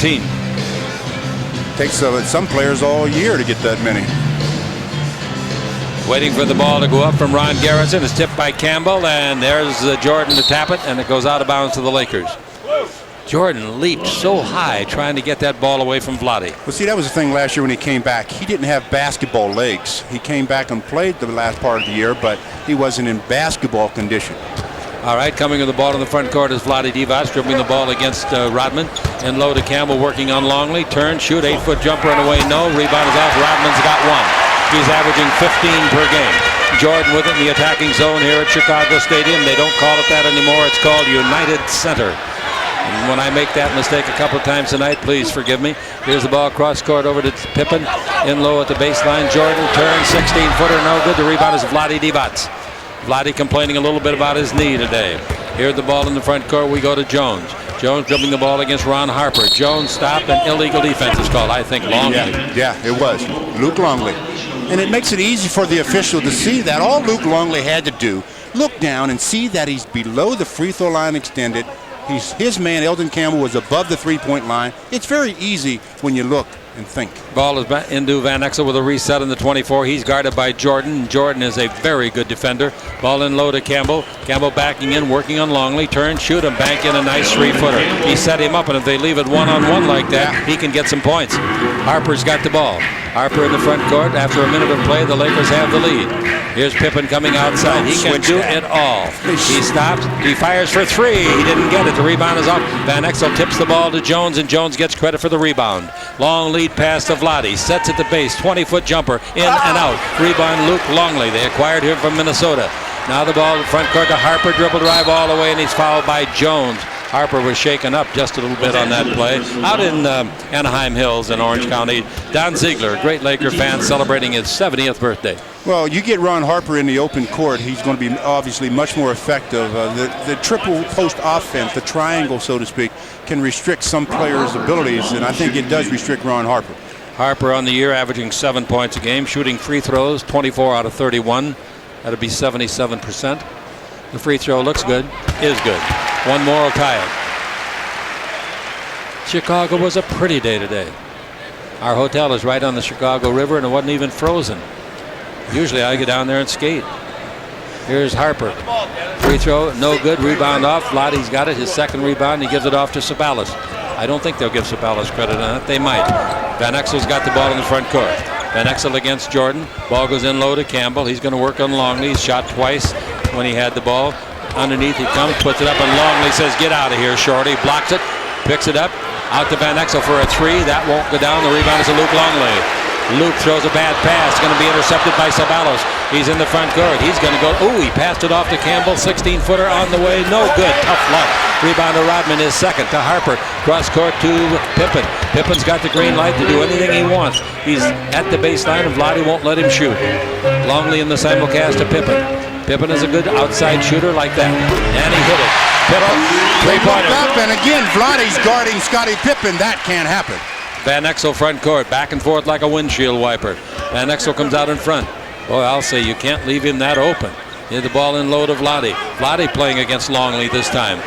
team. Takes some players all year to get that many. Waiting for the ball to go up from Ron Garrison. It's tipped by Campbell, and there's Jordan to tap it, and it goes out of bounds to the Lakers. Jordan leaped so high trying to get that ball away from Vlade. Well, see, that was the thing last year when he came back. He didn't have basketball legs. He came back and played the last part of the year, but he wasn't in basketball condition. All right, coming with the ball in the front court is Vlade Divac, dribbling the ball against Rodman. And low to Campbell, working on Longley. Turn, shoot, 8-foot jumper and away. No, rebound is off. Rodman's got one. He's averaging 15 per game. Jordan with it in the attacking zone here at Chicago Stadium. They don't call it that anymore. It's called United Center. And when I make that mistake a couple of times tonight, please forgive me. Here's the ball cross court over to Pippen. In low at the baseline. Jordan turns, 16-footer, no good. The rebound is Vlade Divac. Vlade complaining a little bit about his knee today. Here's the ball in the front court. We go to Jones. Jones dribbling the ball against Ron Harper. Jones stopped, and illegal defense is called. I think Longley. Yeah, it was. Luke Longley. And it makes it easy for the official to see that. All Luke Longley had to do, look down and see that he's below the free throw line extended. His man, Elden Campbell, was above the three-point line. It's very easy when you look and think. Ball is back into Van Exel with a reset in the 24. He's guarded by Jordan. Jordan is a very good defender. Ball in low to Campbell. Campbell backing in, working on Longley. Turn, shoot, and bank in a nice three-footer. He set him up, and if they leave it one-on-one like that, he can get some points. Harper's got the ball. Harper in the front court. After a minute of play, the Lakers have the lead. Here's Pippen coming outside. He can do it all. He stops. He fires for three. He didn't get it. The rebound is off. Van Exel tips the ball to Jones, and Jones gets credit for the rebound. Long lead pass to Vlade. Sets at the base. 20-foot jumper. In and out. Rebound Luke Longley. They acquired him from Minnesota. Now the ball in front court to Harper. Dribble drive all the way, and he's fouled by Jones. Harper was shaken up just a little bit on that play. Out in Anaheim Hills in Orange County, Don Ziegler, a great Laker fan, celebrating his 70th birthday. Well, you get Ron Harper in the open court, he's going to be obviously much more effective. The triple post offense, the triangle, so to speak, can restrict some players' abilities, and I think it does restrict Ron Harper. Harper on the year averaging 7 points a game, shooting free throws 24 out of 31. That'd be 77%. The free throw looks good, is good. One more will tie it. Chicago was a pretty day today. Our hotel is right on the Chicago River, and it wasn't even frozen. Usually I get down there and skate. Here's Harper. Free throw, no good. Rebound off. Vlade's got it. His second rebound. He gives it off to Ceballos. I don't think they'll give Ceballos credit on it. They might. Van Exel's got the ball in the front court. Van Exel against Jordan. Ball goes in low to Campbell. He's going to work on Longley. He's shot twice when he had the ball. Underneath he comes, puts it up, and Longley says, "Get out of here, shorty." Blocks it, picks it up, out to Van Exel for a three. That won't go down. The rebound is to Luke Longley. Luke throws a bad pass, going to be intercepted by Ceballos. He's in the front court. He's going to go. Ooh, he passed it off to Campbell. 16-footer on the way. No good. Tough luck. Rebound to Rodman is second to Harper. Cross court to Pippen. Pippen's got the green light to do anything he wants. He's at the baseline, and Vlade won't let him shoot. Longley in the simulcast to Pippen. Pippen is a good outside shooter like that. And he hit it. Pippen, three-pointer. And again, Vlade's guarding Scottie Pippen. That can't happen. Van Exel front court, back and forth like a windshield wiper. Van Exel comes out in front. Boy, I'll say you can't leave him that open. Hit the ball in low to Vlade. Vlade playing against Longley this time.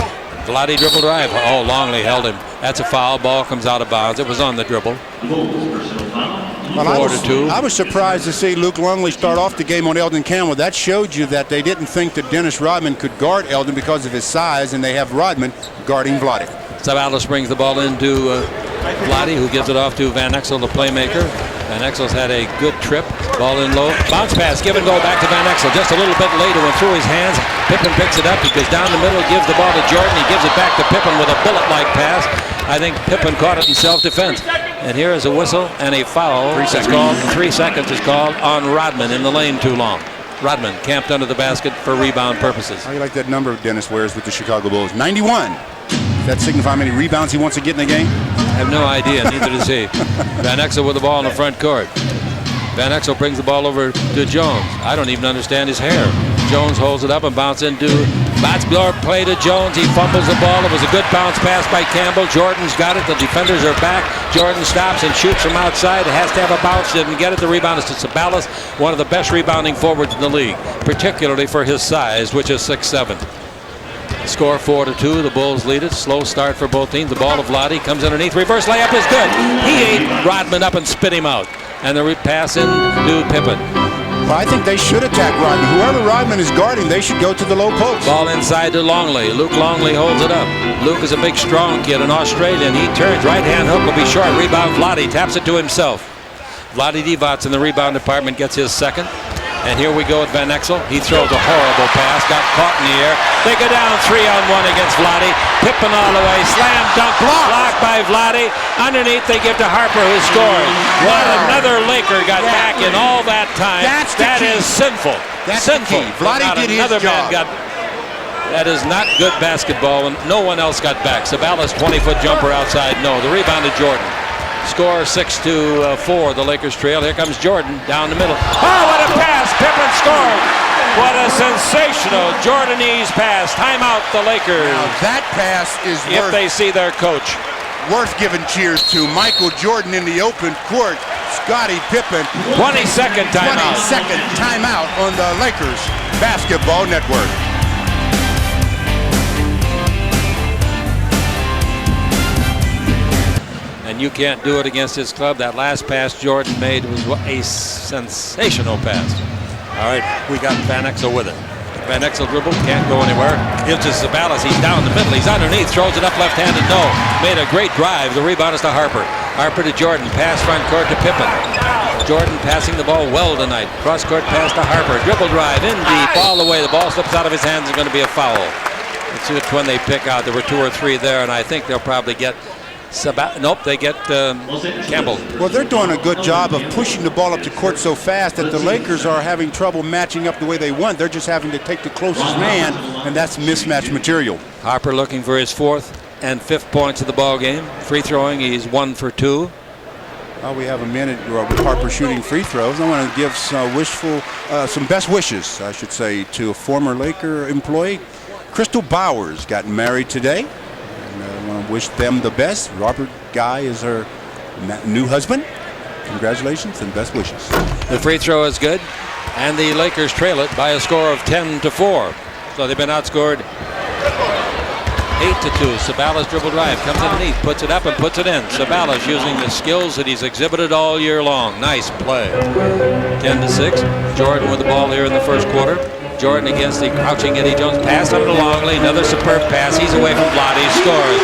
Vlade dribble drive. Oh, Longley held him. That's a foul. Ball comes out of bounds. It was on the dribble. Well, I was surprised to see Luke Longley start off the game on Elden Campbell. That showed you that they didn't think that Dennis Rodman could guard Elden because of his size, and they have Rodman guarding Vlade. Ceballos brings the ball into Vlade, who gives it off to Van Exel, the playmaker. Van Exel's had a good trip. Ball in low. Bounce pass. Give and go back to Van Exel. Just a little bit later went through his hands. Pippen picks it up. He goes down the middle, gives the ball to Jordan. He gives it back to Pippen with a bullet-like pass. I think Pippen caught it in self-defense. And here is a whistle and a foul. 3 seconds. 3 seconds is called on Rodman in the lane too long. Rodman camped under the basket for rebound purposes. How do you like that number Dennis wears with the Chicago Bulls? 91. Does that signify how many rebounds he wants to get in the game? I have no idea. Neither does he. Van Exel with the ball in the front court. Van Exel brings the ball over to Jones. I don't even understand his hair. Jones holds it up and bounces into Batsblor play to Jones. He fumbles the ball. It was a good bounce pass by Campbell. Jordan's got it. The defenders are back. Jordan stops and shoots from outside. Has to have a bounce. Didn't get it. The rebound is to Ceballos, one of the best rebounding forwards in the league, particularly for his size, which is 6'7". Score 4-2. The Bulls lead it. Slow start for both teams. The ball to Vlade comes underneath. Reverse layup is good. He ate Rodman up and spit him out. And the pass in to Pippen. Well, I think they should attack Rodman. Whoever Rodman is guarding, they should go to the low post. Ball inside to Longley. Luke Longley holds it up. Luke is a big, strong kid, an Australian. He turns. Right-hand hook will be short. Rebound Vlade. Taps it to himself. Vlade Divac in the rebound department gets his second. And here we go with Van Exel. He throws a horrible pass. Got caught in the air. They go down 3-on-1 against Vlade. Pippen all the way. Slam dunk. Blocked by Vlade. Underneath they give to Harper, who scores. What another Laker got back in all that time. That is sinful. That's sinful. Vlade did his job. That is not good basketball, and no one else got back. Ceballos 20-foot jumper outside. No, the rebound to Jordan. Score 6-4. The Lakers trail. Here comes Jordan down the middle. Oh, what a pass! Pippen scored. What a sensational Jordanese pass. Timeout, the Lakers. Now that pass is if they see their coach. Worth giving cheers to. Michael Jordan in the open court. Scottie Pippen. 22nd timeout. 22nd timeout on the Lakers Basketball Network. And you can't do it against his club. That last pass Jordan made was a sensational pass. All right, we got Van Exel with it. Van Exel dribble, can't go anywhere. Gives to Ceballos. He's down the middle. He's underneath. Throws it up left-handed. No. Made a great drive. The rebound is to Harper. Harper to Jordan. Pass front court to Pippen. Jordan passing the ball well tonight. Cross-court pass to Harper. Dribble drive in deep. All the way. The ball slips out of his hands. It's going to be a foul. Let's see which one they pick out. There were 2 or 3 there, and I think they'll probably get nope, they get Campbell. Well, they're doing a good job of pushing the ball up to court so fast that the Lakers are having trouble matching up the way they want. They're just having to take the closest man, and that's mismatch material. Harper looking for his 4th and 5th points of the ball game. Free throwing, he's 1 for 2. Well, we have a minute with Harper shooting free throws. I want to give some best wishes, I should say, to a former Laker employee. Crystal Bowers got married today. I want to wish them the best. Robert Guy is her new husband. Congratulations and best wishes. The free throw is good, and the Lakers trail it by a score of 10-4. So they've been outscored 8-2. Ceballos dribble drive, comes underneath, puts it up and puts it in. Ceballos using the skills that he's exhibited all year long. Nice play. 10-6. Jordan with the ball here in the first quarter. Jordan against the crouching Eddie Jones. Pass under to Longley. Another superb pass. He's away from Vlade. He scores.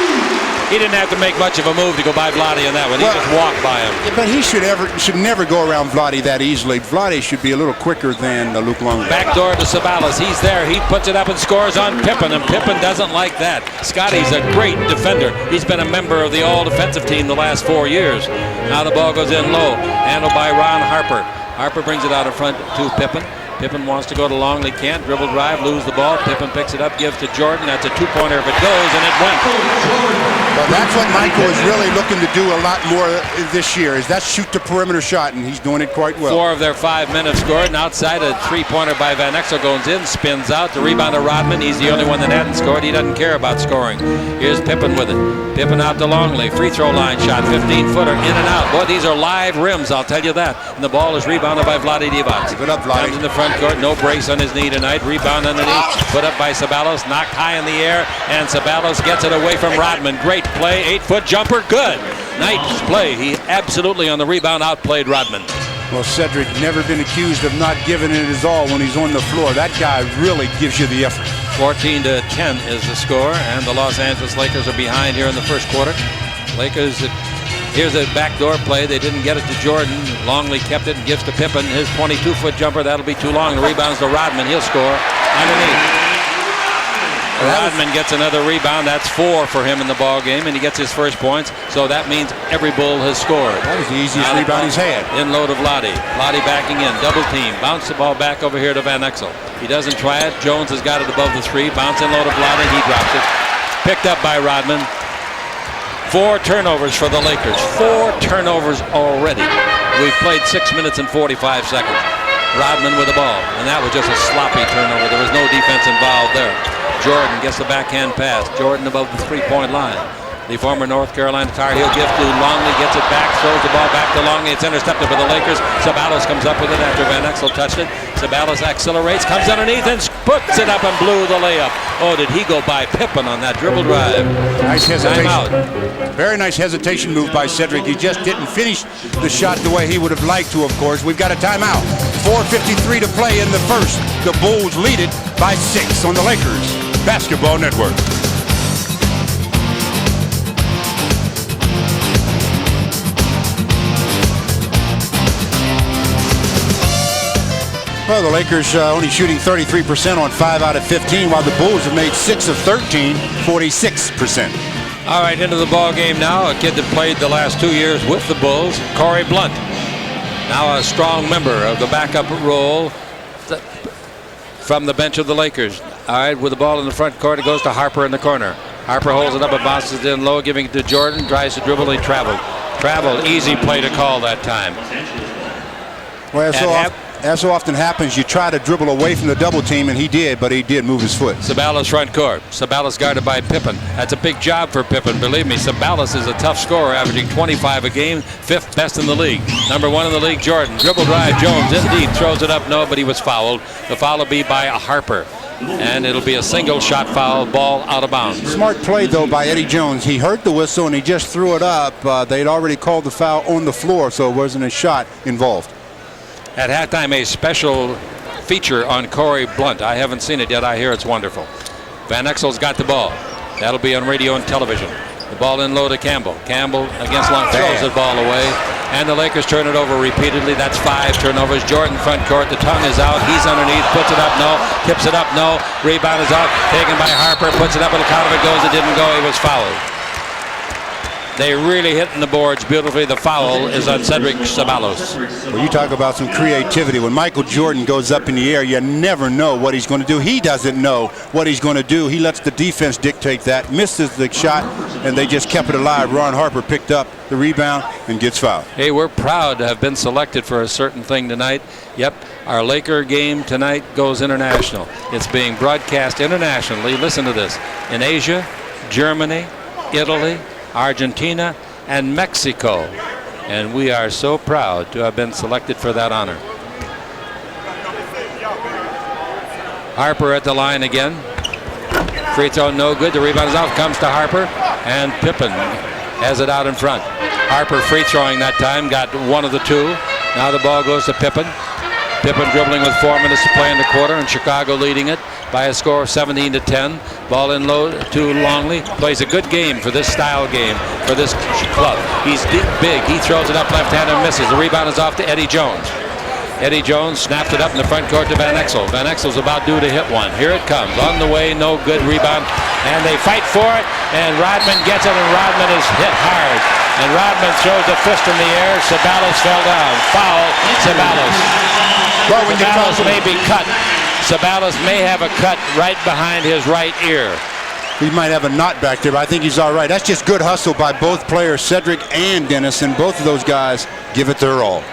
He didn't have to make much of a move to go by Vlade on that one. He just walked by him. But he should never go around Vlade that easily. Vlade should be a little quicker than Luke Longley. Backdoor to Ceballos. He's there. He puts it up and scores on Pippen, and Pippen doesn't like that. Scottie's a great defender. He's been a member of the all-defensive team the last 4 years. Now the ball goes in low. Handled by Ron Harper. Harper brings it out in front to Pippen. Pippen wants to go to Longley, can't. Dribble drive, lose the ball. Pippen picks it up, gives to Jordan. That's a 2-pointer if it goes, and it went. Well, that's what Michael is really looking to do a lot more this year, is that shoot the perimeter shot, and he's doing it quite well. 4 of their 5 men have scored, and outside a 3-pointer by Van Exel goes in, spins out. The rebound to Rodman. He's the only one that hadn't scored. He doesn't care about scoring. Here's Pippen with it. Pippen out to Longley. Free throw line shot, 15-footer, in and out. Boy, these are live rims, I'll tell you that. And the ball is rebounded by Vlade Divac. Good up, Vlade. Comes in the front court, no brace on his knee tonight. Rebound underneath, put up by Ceballos, knocked high in the air, and Ceballos gets it away from Rodman. Great play, 8-foot jumper, good. Nice play. He absolutely on the rebound outplayed Rodman. Well, Cedric never been accused of not giving it his all when he's on the floor. That guy really gives you the effort. 14-10 is the score, and the Los Angeles Lakers are behind here in the first quarter. Lakers, here's a backdoor play. They didn't get it to Jordan. Longley kept it and gives to Pippen. His 22-foot jumper, that'll be too long. The rebound's to Rodman. He'll score underneath. Rodman gets another rebound. That's 4 for him in the ball game, and he gets his first points. So that means every Bull has scored. That was the easiest rebound he's had. In low to Vlade. Vlade backing in, double team. Bounce the ball back over here to Van Exel. He doesn't try it. Jones has got it above the 3. Bounce in low to Vlade. He drops it. Picked up by Rodman. 4 turnovers for the Lakers. 4 turnovers already. We've played 6 minutes and 45 seconds. Rodman with the ball, and that was just a sloppy turnover. There was no defense involved there. Jordan gets the backhand pass. Jordan above the 3-point line. The former North Carolina Tar Heel gives to Longley, gets it back, throws the ball back to Longley. It's intercepted by the Lakers. Ceballos comes up with it after Van Exel touched it. Ceballos accelerates, comes underneath and puts it up and blew the layup. Oh, did he go by Pippen on that dribble drive? Nice hesitation. Timeout. Very nice hesitation move by Cedric. He just didn't finish the shot the way he would have liked to, of course. We've got a timeout. 4:53 to play in the first. The Bulls lead it by 6 on the Lakers Basketball Network. Well, the Lakers only shooting 33% on 5 out of 15, while the Bulls have made 6 of 13, 46%. All right, into the ball game now. A kid that played the last 2 years with the Bulls, Corey Blunt. Now a strong member of the backup role from the bench of the Lakers. All right, with the ball in the front court, it goes to Harper in the corner. Harper holds it up and bounces it in low, giving it to Jordan. Tries to dribble, he traveled. Easy play to call that time. Well, as so often happens, you try to dribble away from the double team, and he did, but he did move his foot. Ceballos front court. Ceballos guarded by Pippen. That's a big job for Pippen. Believe me, Ceballos is a tough scorer, averaging 25 a game, 5th best in the league. Number 1 in the league, Jordan. Dribble drive, Jones indeed throws it up. No, but he was fouled. The foul will be by Harper. And it'll be a single shot foul, ball out of bounds. Smart play, though, by Eddie Jones. He heard the whistle, and he just threw it up. They'd already called the foul on the floor, so it wasn't a shot involved. At halftime, a special feature on Corey Blunt. I haven't seen it yet. I hear it's wonderful. Van Exel's got the ball. That'll be on radio and television. The ball in low to Campbell. Campbell against Long throws the ball away. And the Lakers turn it over repeatedly. That's 5 turnovers. Jordan front court. The tongue is out. He's underneath. Puts it up. No. Tips it up. No. Rebound is out. Taken by Harper. Puts it up. And the count of it goes. It didn't go. He was fouled. They really hitting the boards beautifully. The foul is on Cedric Ceballos. Well, you talk about some creativity. When Michael Jordan goes up in the air, you never know what he's going to do. He doesn't know what he's going to do. He lets the defense dictate that, misses the shot, and they just kept it alive. Ron Harper picked up the rebound and gets fouled. Hey, we're proud to have been selected for a certain thing tonight. Yep, our Laker game tonight goes international. It's being broadcast internationally. Listen to this. In Asia, Germany, Italy, Argentina, and Mexico. And we are so proud to have been selected for that honor. Harper at the line again. Free throw no good. The rebound is out. Comes to Harper. And Pippen has it out in front. Harper free throwing that time. Got one of the two. Now the ball goes to Pippen. Pippen dribbling with 4 minutes to play in the quarter, and Chicago leading it by a score of 17-10. Ball in low to Longley. Plays a good game for this style game, for this club. He's big. He throws it up left-handed and misses. The rebound is off to Eddie Jones. Eddie Jones snapped it up in the front court to Van Exel. Van Exel's about due to hit one. Here it comes. On the way, no good. Rebound. And they fight for it, and Rodman gets it, and Rodman is hit hard. And Rodman throws a fist in the air. Ceballos fell down. Foul, Ceballos. Well, Ceballos may be cut. Ceballos may have a cut right behind his right ear. He might have a knot back there, but I think he's all right. That's just good hustle by both players, Cedric and Dennis, and both of those guys give it their all.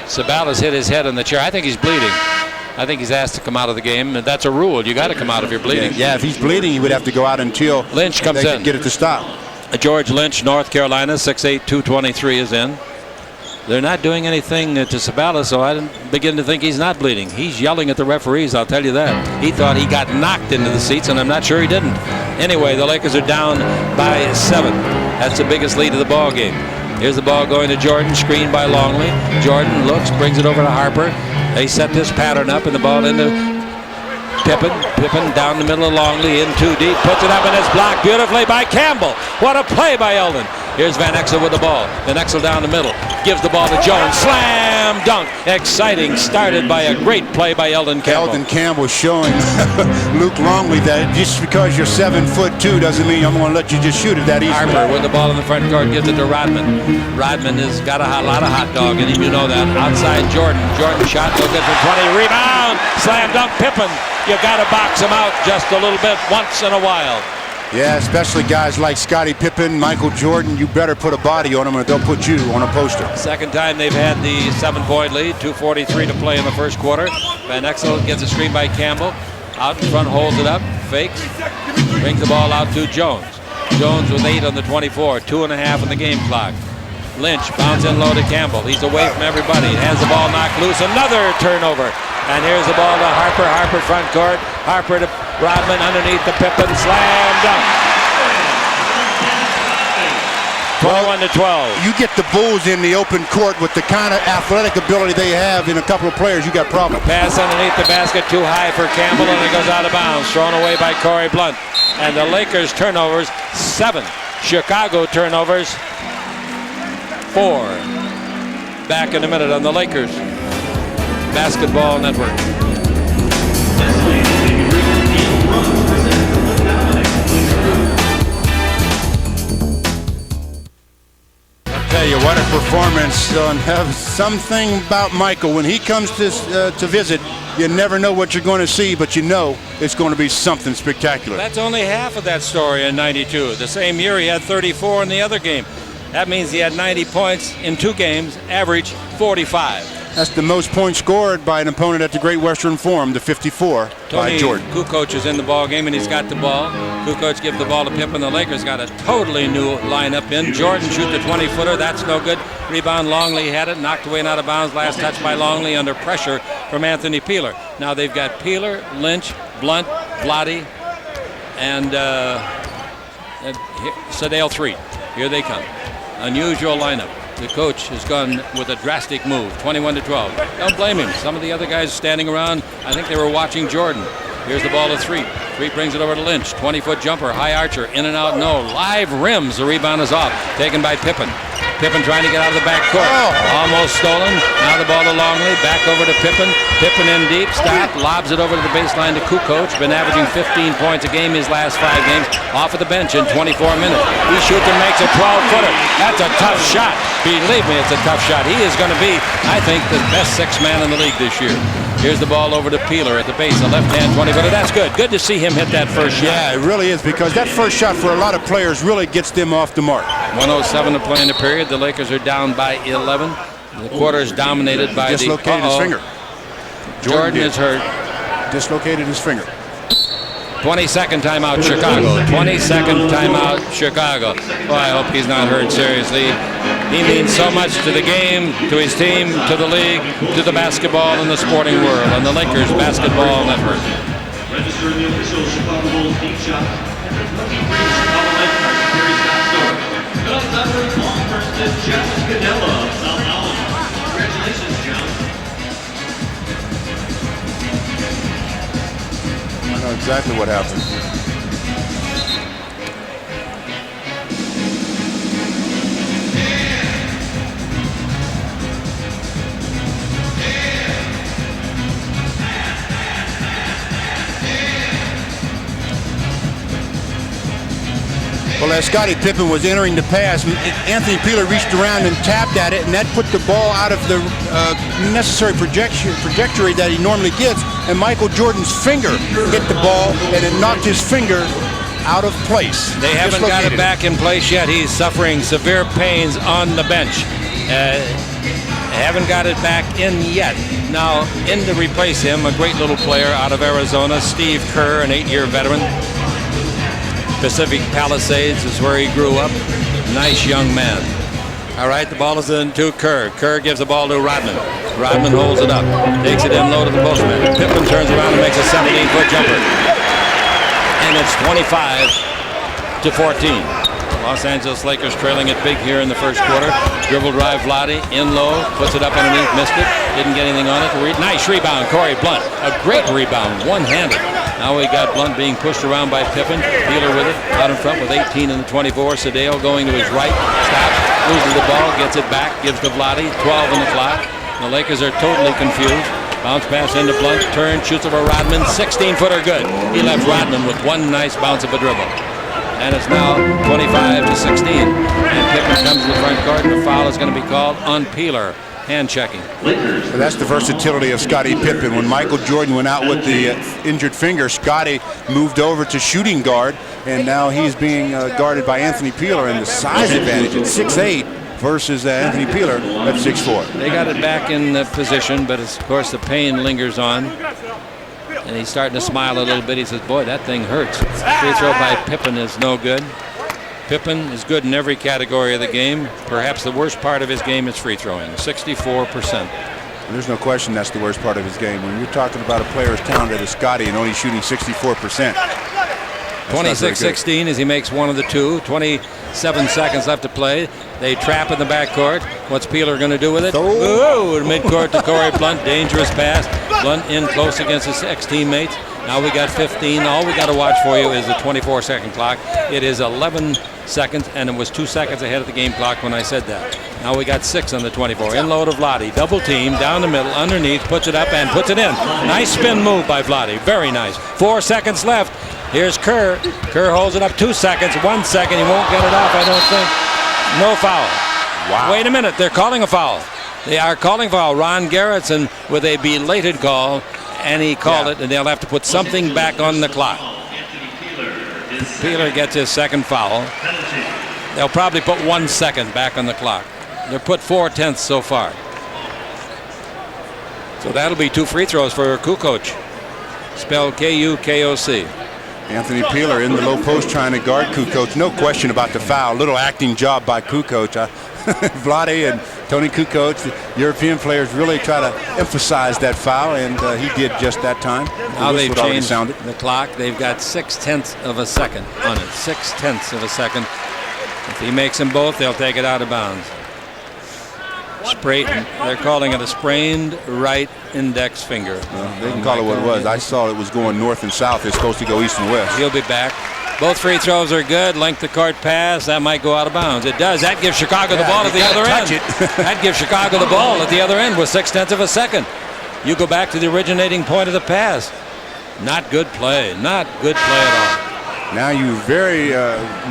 Ceballos hit his head on the chair. I think he's bleeding. I think he's asked to come out of the game. And that's a rule. You got to come out if you're bleeding. Yeah, if he's bleeding, he would have to go out until Lynch comes in. Get it to stop. George Lynch, North Carolina, 6'8", 223 is in. They're not doing anything to Ceballos, so I didn't begin to think he's not bleeding. He's yelling at the referees, I'll tell you that. He thought he got knocked into the seats, and I'm not sure he didn't. Anyway, the Lakers are down by 7. That's the biggest lead of the ball game. Here's the ball going to Jordan, screened by Longley. Jordan looks, brings it over to Harper. They set this pattern up, and the ball into Pippen. Pippen down the middle of Longley, in too deep, puts it up, and it's blocked beautifully by Campbell. What a play by Eldon. Here's Van Exel with the ball. Van Exel down the middle, gives the ball to Jones. Slam dunk. Exciting, started by a great play by Eldon Campbell. Eldon Campbell showing Luke Longley that just because you're 7'2" doesn't mean I'm going to let you just shoot it that easily. Harper with the ball in the front court, gives it to Rodman. Rodman has got a lot of hot dog in him, you know that. Outside Jordan. Jordan shot, no good from 20. Rebound. Slam dunk. Pippen. You got to box him out just a little bit once in a while. Yeah, especially guys like Scottie Pippen, Michael Jordan. You better put a body on them or they'll put you on a poster. Second time they've had the 7-point lead. 2:43 to play in the first quarter. Van Exel gets a screen by Campbell. Out in front, holds it up, fakes. Brings the ball out to Jones. Jones with 8 on the 24, 2.5 on the game clock. Lynch bounce in low to Campbell. He's away from everybody. Has the ball knocked loose. Another turnover. And here's the ball to Harper. Harper front court. Harper to Rodman underneath the Pippen. Slam dunk. 21-12. You get the Bulls in the open court with the kind of athletic ability they have in a couple of players, you got problems. Pass underneath the basket, too high for Campbell, and it goes out of bounds. Thrown away by Corey Blunt. And the Lakers turnovers, 7. Chicago turnovers, 4. Back in a minute on the Lakers Basketball Network. Tell you what a performance. Have something about Michael. When he comes to visit, you never know what you're going to see, but you know it's going to be something spectacular. That's only half of that story in 92. The same year he had 34 in the other game. That means he had 90 points in 2 games, average 45. That's the most points scored by an opponent at the Great Western Forum, the 54 by Jordan. Kukoc is in the ball game, and he's got the ball. Kukoc gives the ball to Pippen. The Lakers got a totally new lineup in. Jordan shoot the 20-footer. That's no good. Rebound, Longley had it. Knocked away and out of bounds. Last touch by Longley under pressure from Anthony Peeler. Now they've got Peeler, Lynch, Blunt, Vlade, and Sedale 3. Here they come. Unusual lineup. The coach has gone with a drastic move, 21-12. Don't blame him. Some of the other guys standing around, I think they were watching Jordan. Here's the ball to 3. 3 brings it over to Lynch. 20-foot jumper, high archer, in and out, no. Live rims. The rebound is off. Taken by Pippen. Pippen trying to get out of the back court. Almost stolen. Now the ball to Longley. Back over to Pippen. Pippen in deep. Stop. Lobs it over to the baseline to Kukoc. Been averaging 15 points a game his last 5 games. Off of the bench in 24 minutes. He shoots and makes a 12-footer. That's a tough shot. Believe me, it's a tough shot. He is going to be, I think, the best 6th man in the league this year. Here's the ball over to Peeler at the base. A left-hand 20-footer. That's good. Good to see him hit that first shot. Yeah, it really is, because that first shot for a lot of players really gets them off the mark. 1:07 to play in the period. The Lakers are down by 11. The quarter is dominated by dislocated his finger. Jordan is hurt. Dislocated his finger. 22nd timeout, Chicago. 22nd timeout, Chicago. Boy, I hope he's not hurt seriously. He means so much to the game, to his team, to the league, to the basketball and the sporting world, and the Lakers Basketball Network. Register the official Chicago Bulls team shot. Guns up for long first is Jeff Scadella of South Allen. Congratulations, John. I know exactly what happened. Well, as Scottie Pippen was entering the pass, Anthony Peeler reached around and tapped at it, and that put the ball out of the necessary trajectory that he normally gets, and Michael Jordan's finger hit the ball, and it knocked his finger out of place. They haven't got it back in place yet. He's suffering severe pains on the bench. Haven't got it back in yet. Now, in to replace him, a great little player out of Arizona, Steve Kerr, an 8-year veteran. Pacific Palisades is where he grew up. Nice young man. All right, the ball is in to Kerr. Kerr gives the ball to Rodman. Rodman holds it up. Takes it in low to the postman. Pippen turns around and makes a 17-foot jumper. And it's 25-14. Los Angeles Lakers trailing it big here in the first quarter. Dribble drive, Vlade in low, puts it up underneath, missed it. Didn't get anything on it. Nice rebound, Corey Blunt. A great rebound, one-handed. Now we got Blunt being pushed around by Pippen. Peeler with it, out in front with 18 in the 24. Sedale going to his right, stops, loses the ball, gets it back, gives to Vlade, 12 on the clock. The Lakers are totally confused. Bounce pass into Blunt, turn, shoots over Rodman, 16-footer good. He left Rodman with one nice bounce of a dribble. And it's now 25-16. And Pippen comes to the front court, and the foul is going to be called on Peeler. Hand checking. Well, that's the versatility of Scottie Pippen. When Michael Jordan went out with the injured finger, Scottie moved over to shooting guard, and now he's being guarded by Anthony Peeler, and the size advantage at 6'8" versus Anthony Peeler at 6'4". They got it back in position, but of course the pain lingers on. And he's starting to smile a little bit. He says, boy, that thing hurts. Free throw by Pippen is no good. Pippen is good in every category of the game. Perhaps the worst part of his game is free throwing, 64%. There's no question that's the worst part of his game. When you're talking about a player as talented as Scottie and only shooting 64%. 26-16 as he makes one of the two. 27 seconds left to play. They trap in the backcourt. What's Peeler going to do with it? Oh, midcourt to Corey Blunt. Dangerous pass. Blunt in close against his ex-teammates. Now we got 15. All we got to watch for you is the 24-second clock. It is 11 seconds, and it was 2 seconds ahead of the game clock when I said that. Now we got 6 on the 24. In load of Vlade. Double team, down the middle, underneath, puts it up and puts it in. Nice spin move by Vlade. Very nice. 4 seconds left. Here's Kerr. Kerr holds it up 2 seconds. 1 second. He won't get it off, I don't think. No foul. Wow. Wait a minute. They're calling a foul. They are calling foul. Ron Garrettson with a belated call, and he called it, and they'll have to put something back on the clock. Peeler gets his second foul. They'll probably put 1 second back on the clock. They're put 4/10 so far. So that'll be 2 free throws for Kukoc. Spelled K-U-K-O-C. Anthony Peeler in the low post trying to guard Kukoc. No question about the foul. Little acting job by Kukoc. Vlade and Toni Kukoc, the European players, really try to emphasize that foul, and he did just that time. Now they've changed the clock. They've got 0.6 of a second on it. 0.6 of a second. If he makes them both, they'll take it out of bounds. They're calling it a sprained right index finger. They can call it what it was. I saw it was going north and south. It's supposed to go east and west. He'll be back. Both free throws are good. Length of court pass. That might go out of bounds. It does. That gives Chicago the ball at the other end. That gives Chicago the ball at the other end with 0.6 of a second. You go back to the originating point of the pass. Not good play. Not good play at all. Now you're very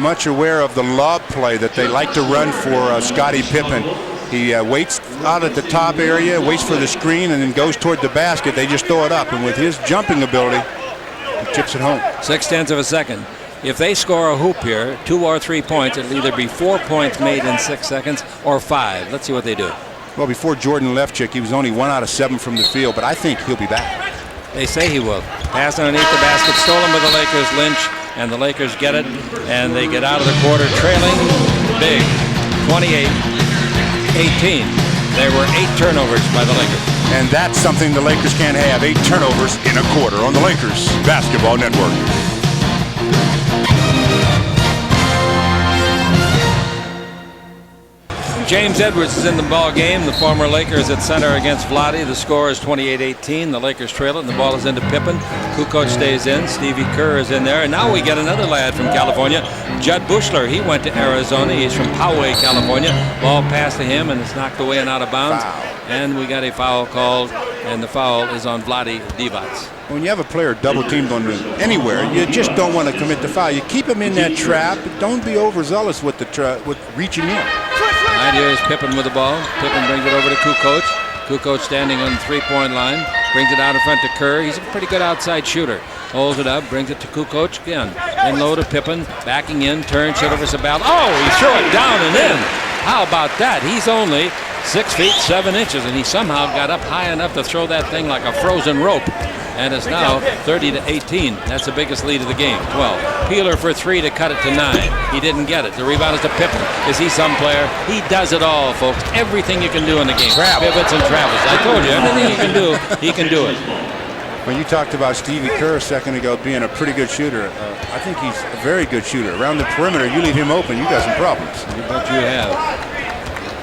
much aware of the lob play that they like to run for Scottie Pippen. He waits out at the top area, waits for the screen, and then goes toward the basket. They just throw it up, and with his jumping ability, he chips it home. 0.6 of a second. If they score a hoop here, 2 or 3 points, it'll either be 4 points made in 6 seconds or 5. Let's see what they do. Well, before Jordan left, Chick, he was only 1 out of 7 from the field, but I think he'll be back. They say he will. Pass underneath the basket, stolen by the Lakers. Lynch, and the Lakers get it, and they get out of the quarter trailing big, 28-18. There were 8 turnovers by the Lakers. And that's something the Lakers can't have, 8 turnovers in a quarter on the Lakers Basketball Network. James Edwards is in the ball game. The former Lakers at center against Vlade. The score is 28-18. The Lakers trail it, and the ball is into Pippen. Kukoc stays in. Stevie Kerr is in there. And now we get another lad from California, Judd Bushler. He went to Arizona. He's from Poway, California. Ball passed to him, and it's knocked away and out of bounds. Foul. And we got a foul called, and the foul is on Vlade Divac. When you have a player double teamed on anywhere, you just don't want to commit the foul. You keep him in that trap, but don't be overzealous with with reaching in. Right here is Pippen with the ball. Pippen brings it over to Kukoc. Kukoc standing on the 3-point line. Brings it out in front to Kerr. He's a pretty good outside shooter. Holds it up, brings it to Kukoc again. In low to Pippen, backing in, turns, shot over Ceballos. Oh, he threw it down and in. How about that? He's only 6 feet 7 inches, and he somehow got up high enough to throw that thing like a frozen rope. And it's now 30-18. That's the biggest lead of the game. 12. Peeler for 3 to cut it to 9. He didn't get it. The rebound is to Pippen. Is he some player? He does it all, folks. Everything you can do in the game. Pivots and travels. I told you, everything he can do, he can do it. When you talked about Stevie Kerr a second ago being a pretty good shooter, I think he's a very good shooter. Around the perimeter, you leave him open, you got some problems. You bet you have.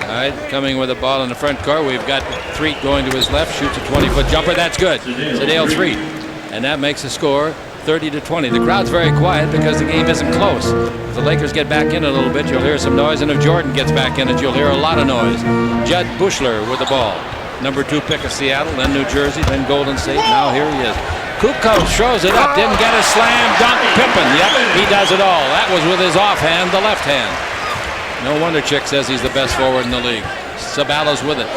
All right, coming with the ball in the front court. We've got Threet going to his left, shoots a 20-foot jumper. That's good. Sedale Threet. And that makes the score 30-20. The crowd's very quiet because the game isn't close. If the Lakers get back in a little bit, you'll hear some noise. And if Jordan gets back in it, you'll hear a lot of noise. Judd Bushler with the ball. Number 2 pick of Seattle, then New Jersey, then Golden State. Now here he is. Kukoc throws it up, didn't get a slam dunk. Pippen, yep, he does it all. That was with his offhand, the left hand. No wonder Chick says he's the best forward in the league. Ceballos with it.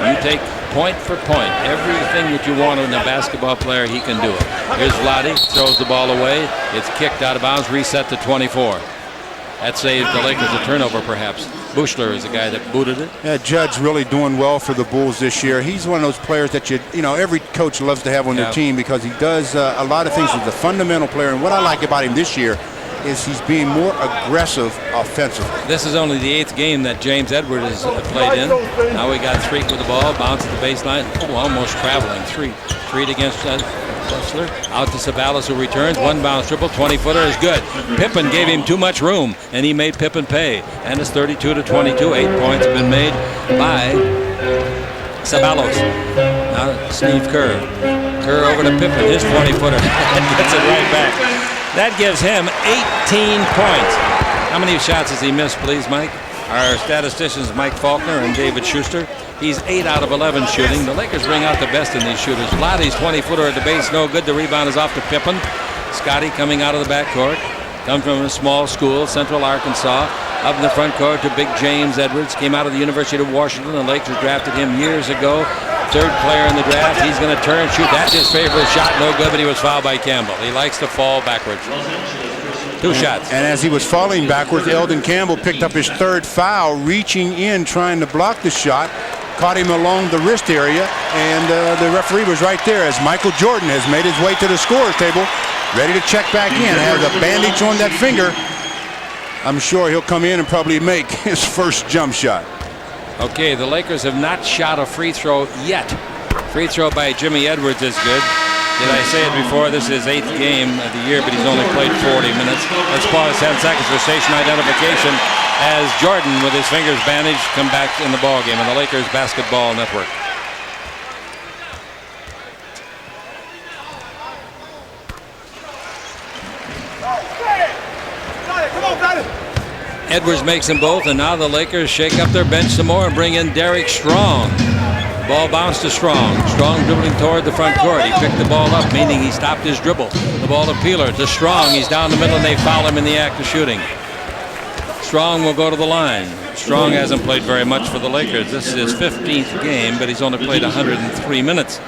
You take point for point. Everything that you want in a basketball player, he can do it. Here's Vlade, throws the ball away. It's kicked out of bounds, reset to 24. That saved the Lakers a turnover, perhaps. Bushler is the guy that booted it. Yeah, Judd's really doing well for the Bulls this year. He's one of those players that you know, every coach loves to have on their team because he does a lot of things. He's a fundamental player, and what I like about him this year is he's being more aggressive offensively. This is only the 8th game that James Edwards has played in. Now we got Threet with the ball, bounce at the baseline, almost traveling. Threet against Bushler, out to Ceballos, who returns. One bounce triple, 20-footer is good. Pippen gave him too much room, and he made Pippen pay. And it's 32-22. 8 points have been made by Ceballos. Now Steve Kerr. Kerr over to Pippen, his 20-footer. Gets it right back. That gives him 18 points. How many shots has he missed, please, Mike? Our statisticians, Mike Faulkner and David Schuster. He's 8 out of 11 shooting. The Lakers bring out the best in these shooters. Vlade's 20-footer at the base, no good. The rebound is off to Pippen. Scottie coming out of the backcourt. Comes from a small school, Central Arkansas. Up in the front court to big James Edwards. Came out of the University of Washington. The Lakers drafted him years ago. 3rd player in the draft. He's going to turn and shoot. That's his favorite shot. No good, but he was fouled by Campbell. He likes to fall backwards. 2 shots. And as he was falling backwards, Eldon Campbell picked up his 3rd foul, reaching in, trying to block the shot. Caught him along the wrist area, and the referee was right there as Michael Jordan has made his way to the scorer's table, ready to check back in. Has a bandage on that finger. I'm sure he'll come in and probably make his first jump shot. Okay, the Lakers have not shot a free throw yet. Free throw by Jimmy Edwards is good. Did I say it before? This is his 8th game of the year, but he's only played 40 minutes. Let's pause 10 seconds for station identification as Jordan, with his fingers bandaged, come back in the ball game on the Lakers Basketball Network. Edwards makes them both, and now the Lakers shake up their bench some more and bring in Derek Strong. The ball bounced to Strong. Strong dribbling toward the front court. He picked the ball up, meaning he stopped his dribble. The ball to Peeler, to Strong. He's down the middle, and they foul him in the act of shooting. Strong will go to the line. Strong hasn't played very much for the Lakers. This is his 15th game, but he's only played 103 minutes.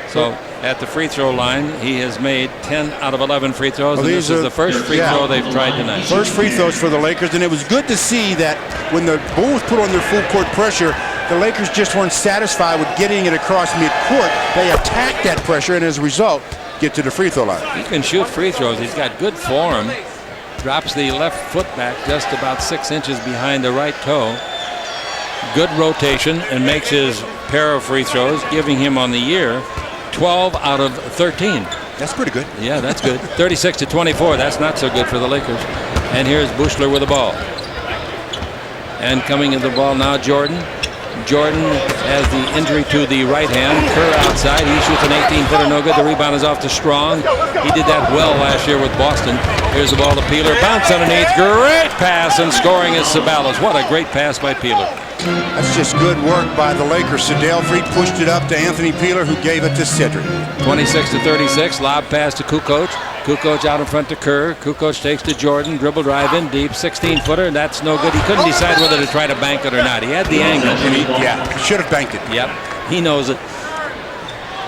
So at the free throw line, he has made 10 out of 11 free throws, and this is the first free throw they've tried tonight. First free throws for the Lakers, and it was good to see that when the Bulls put on their full court pressure, the Lakers just weren't satisfied with getting it across midcourt. They attacked that pressure, and as a result, get to the free throw line. He can shoot free throws. He's got good form. Drops the left foot back just about 6 inches behind the right toe. Good rotation, and makes his pair of free throws, giving him on the year 12 out of 13. That's pretty good. Yeah, that's good. 36-24. That's not so good for the Lakers. And here's Bushler with the ball. And coming in the ball now, Jordan. Jordan has the injury to the right hand. Kerr outside. He shoots an 18-footer, no good. The rebound is off to Strong. He did that well last year with Boston. Here's the ball to Peeler. Bounce underneath. Great pass, and scoring is Ceballos. What a great pass by Peeler. That's just good work by the Lakers. Ceballos pushed it up to Anthony Peeler, who gave it to Cedric. 26-36. Lob pass to Kukoc. Kukoc out in front to Kerr. Kukoc takes to Jordan. Dribble drive in deep. 16-footer, and that's no good. He couldn't decide whether to try to bank it or not. He had the angle. He should have banked it. Yep, he knows it.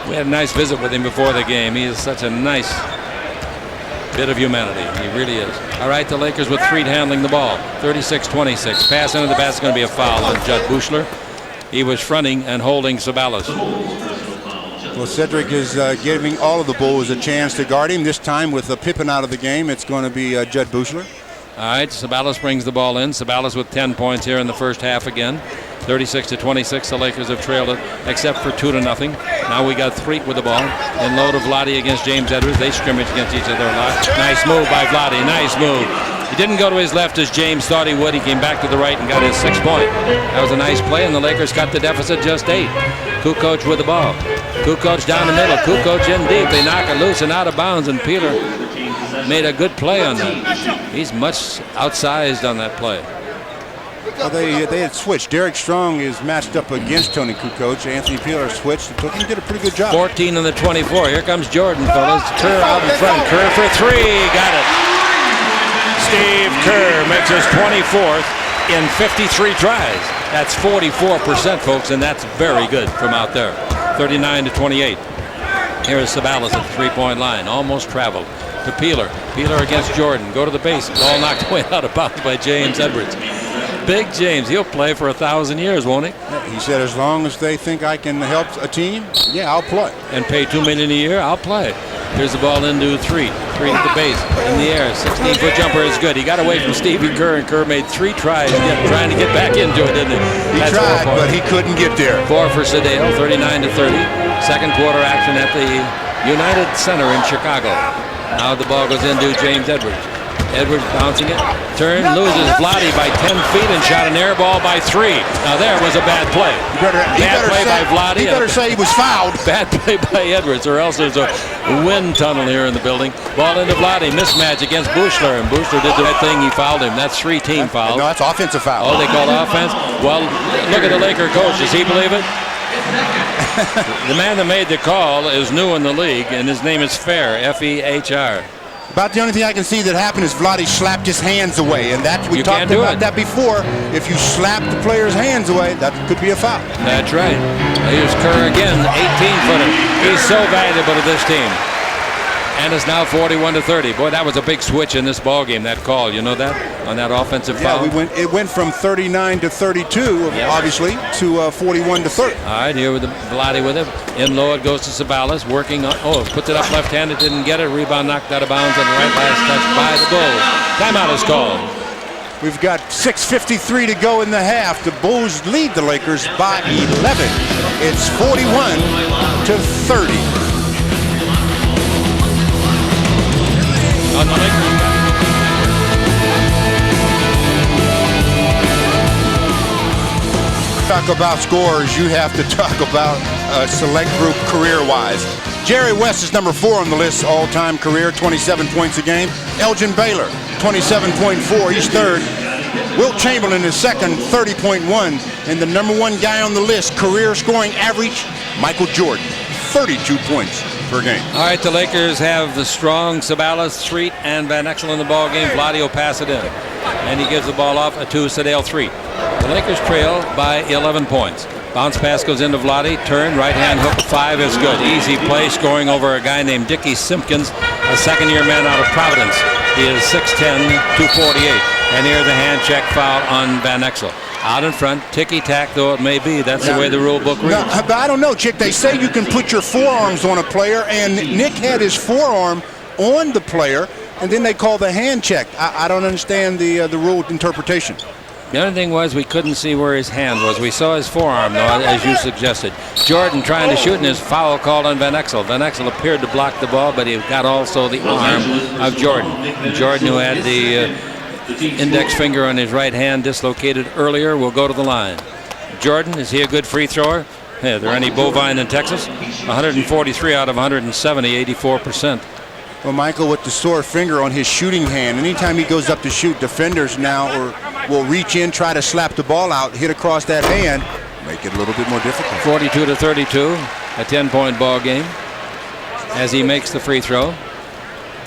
We had a nice visit with him before the game. He is such a nice bit of humanity. He really is. All right, the Lakers with Threet handling the ball. 36-26. Pass into the basket, going to be a foul on Judd Bushler. He was fronting and holding Ceballos. Well, Cedric is giving all of the Bulls a chance to guard him. This time with Pippen out of the game, it's going to be Judd Bushler. All right, Ceballos brings the ball in. Ceballos with 10 points here in the first half again. 36-26. The Lakers have trailed it, except for 2-0. Now we got Threet with the ball. In low to Vlade against James Edwards. They scrimmage against each other a lot. Nice move by Vlade. Nice move. He didn't go to his left as James thought he would. He came back to the right and got his 6th point. That was a nice play, and the Lakers cut the deficit just 8. Kukoc with the ball. Kukoc down the middle. Kukoc in deep. They knock it loose and out of bounds, and Peeler made a good play on that. He's much outsized on that play. Well, they had switched. Derek Strong is matched up against Toni Kukoc. Anthony Peeler switched and took him. Did a pretty good job. 14 on the 24. Here comes Jordan, fellas. Kerr out in front. Kerr for 3. Got it. Steve Kerr makes his 24th in 53 tries. That's 44%, folks, and that's very good from out there. 39-28. Here's Ceballos at the 3-point line. Almost traveled. to Peeler. Peeler against Jordan. Go to the base. Ball knocked away out of bounds by James Edwards. Big James, he'll play for 1,000 years, won't he? He said, as long as they think I can help a team, yeah, I'll play. And pay $2 million a year, I'll play. Here's the ball into three. Three at the base, in the air. 16-foot jumper is good. He got away from Stevie Kerr, and Kerr made 3 tries trying to get back into it, didn't he? He tried, but he couldn't get there. 4 for Sedale, 39-30. Second quarter action at the United Center in Chicago. Now the ball goes into James Edwards. Edwards bouncing it, turn, loses Vlade by 10 feet and shot an air ball by 3. Now there was a bad play. Bad play by Vlade. He better say he was fouled. Bad play by Edwards, or else there's a wind tunnel here in the building. Ball into Vlade, mismatch against Buechler, and Buechler did the right thing. He fouled him. That's 3 team fouls. No, that's offensive foul. Oh, they call offense? Well, look at the Laker coach. Does he believe it? The man that made the call is new in the league, and his name is Fair, F-E-H-R. About the only thing I can see that happened is Vlade slapped his hands away, and that we talked about that before. If you slap the player's hands away, that could be a foul. That's right. Here's Kerr again, 18-footer. He's so valuable to this team. And it's now 41-30. Boy, that was a big switch in this ball game. That call, you know that, on that offensive foul. Yeah, it went from 39 to 32, obviously, to 41 to 30. All right, here with Vlade with it. In low, it goes to Ceballos, working on. Oh, puts it up left-handed, didn't get it. Rebound knocked out of bounds on the right, last touch by the Bulls. Timeout is called. We've got 6:53 to go in the half. The Bulls lead the Lakers by 11. It's 41 to 30. On the Lakers. Talk about scores, you have to talk about a select group career-wise. Jerry West is number 4 on the list, all-time career, 27 points a game. Elgin Baylor, 27.4, he's third. Wilt Chamberlain is second, 30.1. And the number 1 guy on the list, career scoring average, Michael Jordan, 32 points per game. All right, the Lakers have the strong Ceballos, Street, and Van Exel in the ball game. Vlade will pass it in, and he gives the ball off to Sedale Street. The Lakers trail by 11 points. Bounce pass goes into Vlade. Turn, right-hand hook, 5 is good. Easy play, scoring over a guy named Dickie Simpkins, a second-year man out of Providence. He is 6'10", 248. And here the hand check foul on Van Exel. Out in front, ticky-tack though it may be. That's the way the rule book reads. No, but I don't know, Chick. They say you can put your forearms on a player, and Nick had his forearm on the player, and then they call the hand check. I don't understand the rule interpretation. The only thing was we couldn't see where his hand was. We saw his forearm, though, as you suggested. Jordan trying to shoot, and his foul called on Van Exel. Van Exel appeared to block the ball, but he got also the arm of Jordan. And Jordan, who had the index finger on his right hand dislocated earlier, will go to the line. Jordan, is he a good free thrower? Hey, are there any bovine in Texas? 143 out of 170, 84%. Well, Michael, with the sore finger on his shooting hand, anytime he goes up to shoot, defenders now will reach in, try to slap the ball out, hit across that hand, make it a little bit more difficult. 42 to 32, a 10-point ball game as he makes the free throw.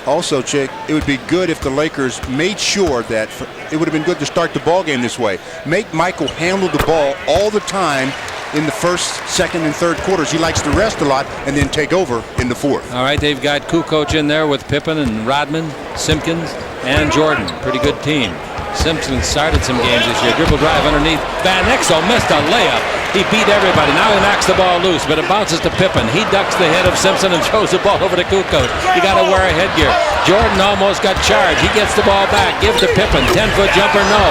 Also, Chick, it would be good if the Lakers made sure that it would have been good to start the ball game this way. Make Michael handle the ball all the time in the first, second, and third quarters. He likes to rest a lot and then take over in the fourth. All right, they've got Kukoc in there with Pippen and Rodman, Simpkins, and Jordan. Pretty good team. Simpson started some games this year. Dribble drive underneath. Van Exel missed a layup. He beat everybody. Now he knocks the ball loose, but it bounces to Pippen. He ducks the head of Simpson and throws the ball over to Kukoc. You got to wear a headgear. Jordan almost got charged. He gets the ball back. Gives to Pippen. 10-foot jumper, no.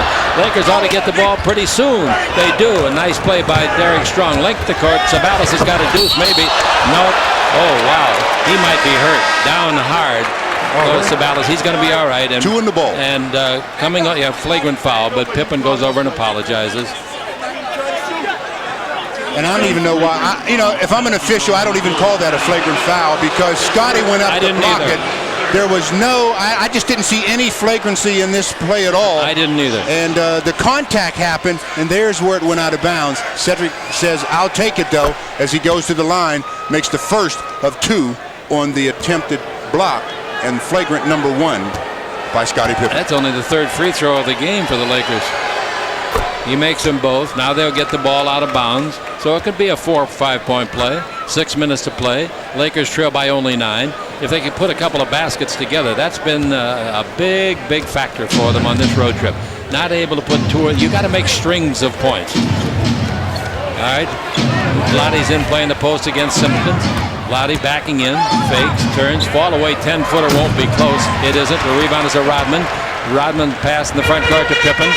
Lakers ought to get the ball pretty soon. They do. A nice play by Derek Strong. Length the court. Ceballos has got a deuce, maybe. Nope. Oh, wow. He might be hurt. Down hard. Ceballos, he's going to be all right. And, 2 in the ball. And coming up, flagrant foul, but Pippen goes over and apologizes. And I don't even know why. If I'm an official, I don't even call that a flagrant foul because Scottie went up to block it. There was I just didn't see any flagrancy in this play at all. I didn't either. And the contact happened, and there's where it went out of bounds. Cedric says, I'll take it, though, as he goes to the line, makes the first of 2 on the attempted block, and flagrant number 1 by Scottie Pippen. That's only the 3rd free throw of the game for the Lakers. He makes them both. Now they'll get the ball out of bounds. So it could be a 4 or 5 point play. 6 minutes to play. Lakers trail by only 9. if they could put a couple of baskets together. That's been a big factor for them on this road trip. Not able to put two. You got to make strings of points. All right, Vlade's in playing the post against Simpkins. Vlade backing in, fakes, turns, fall away, 10-footer won't be close. It isn't. The rebound is a Rodman. Rodman pass in the front court to Pippen.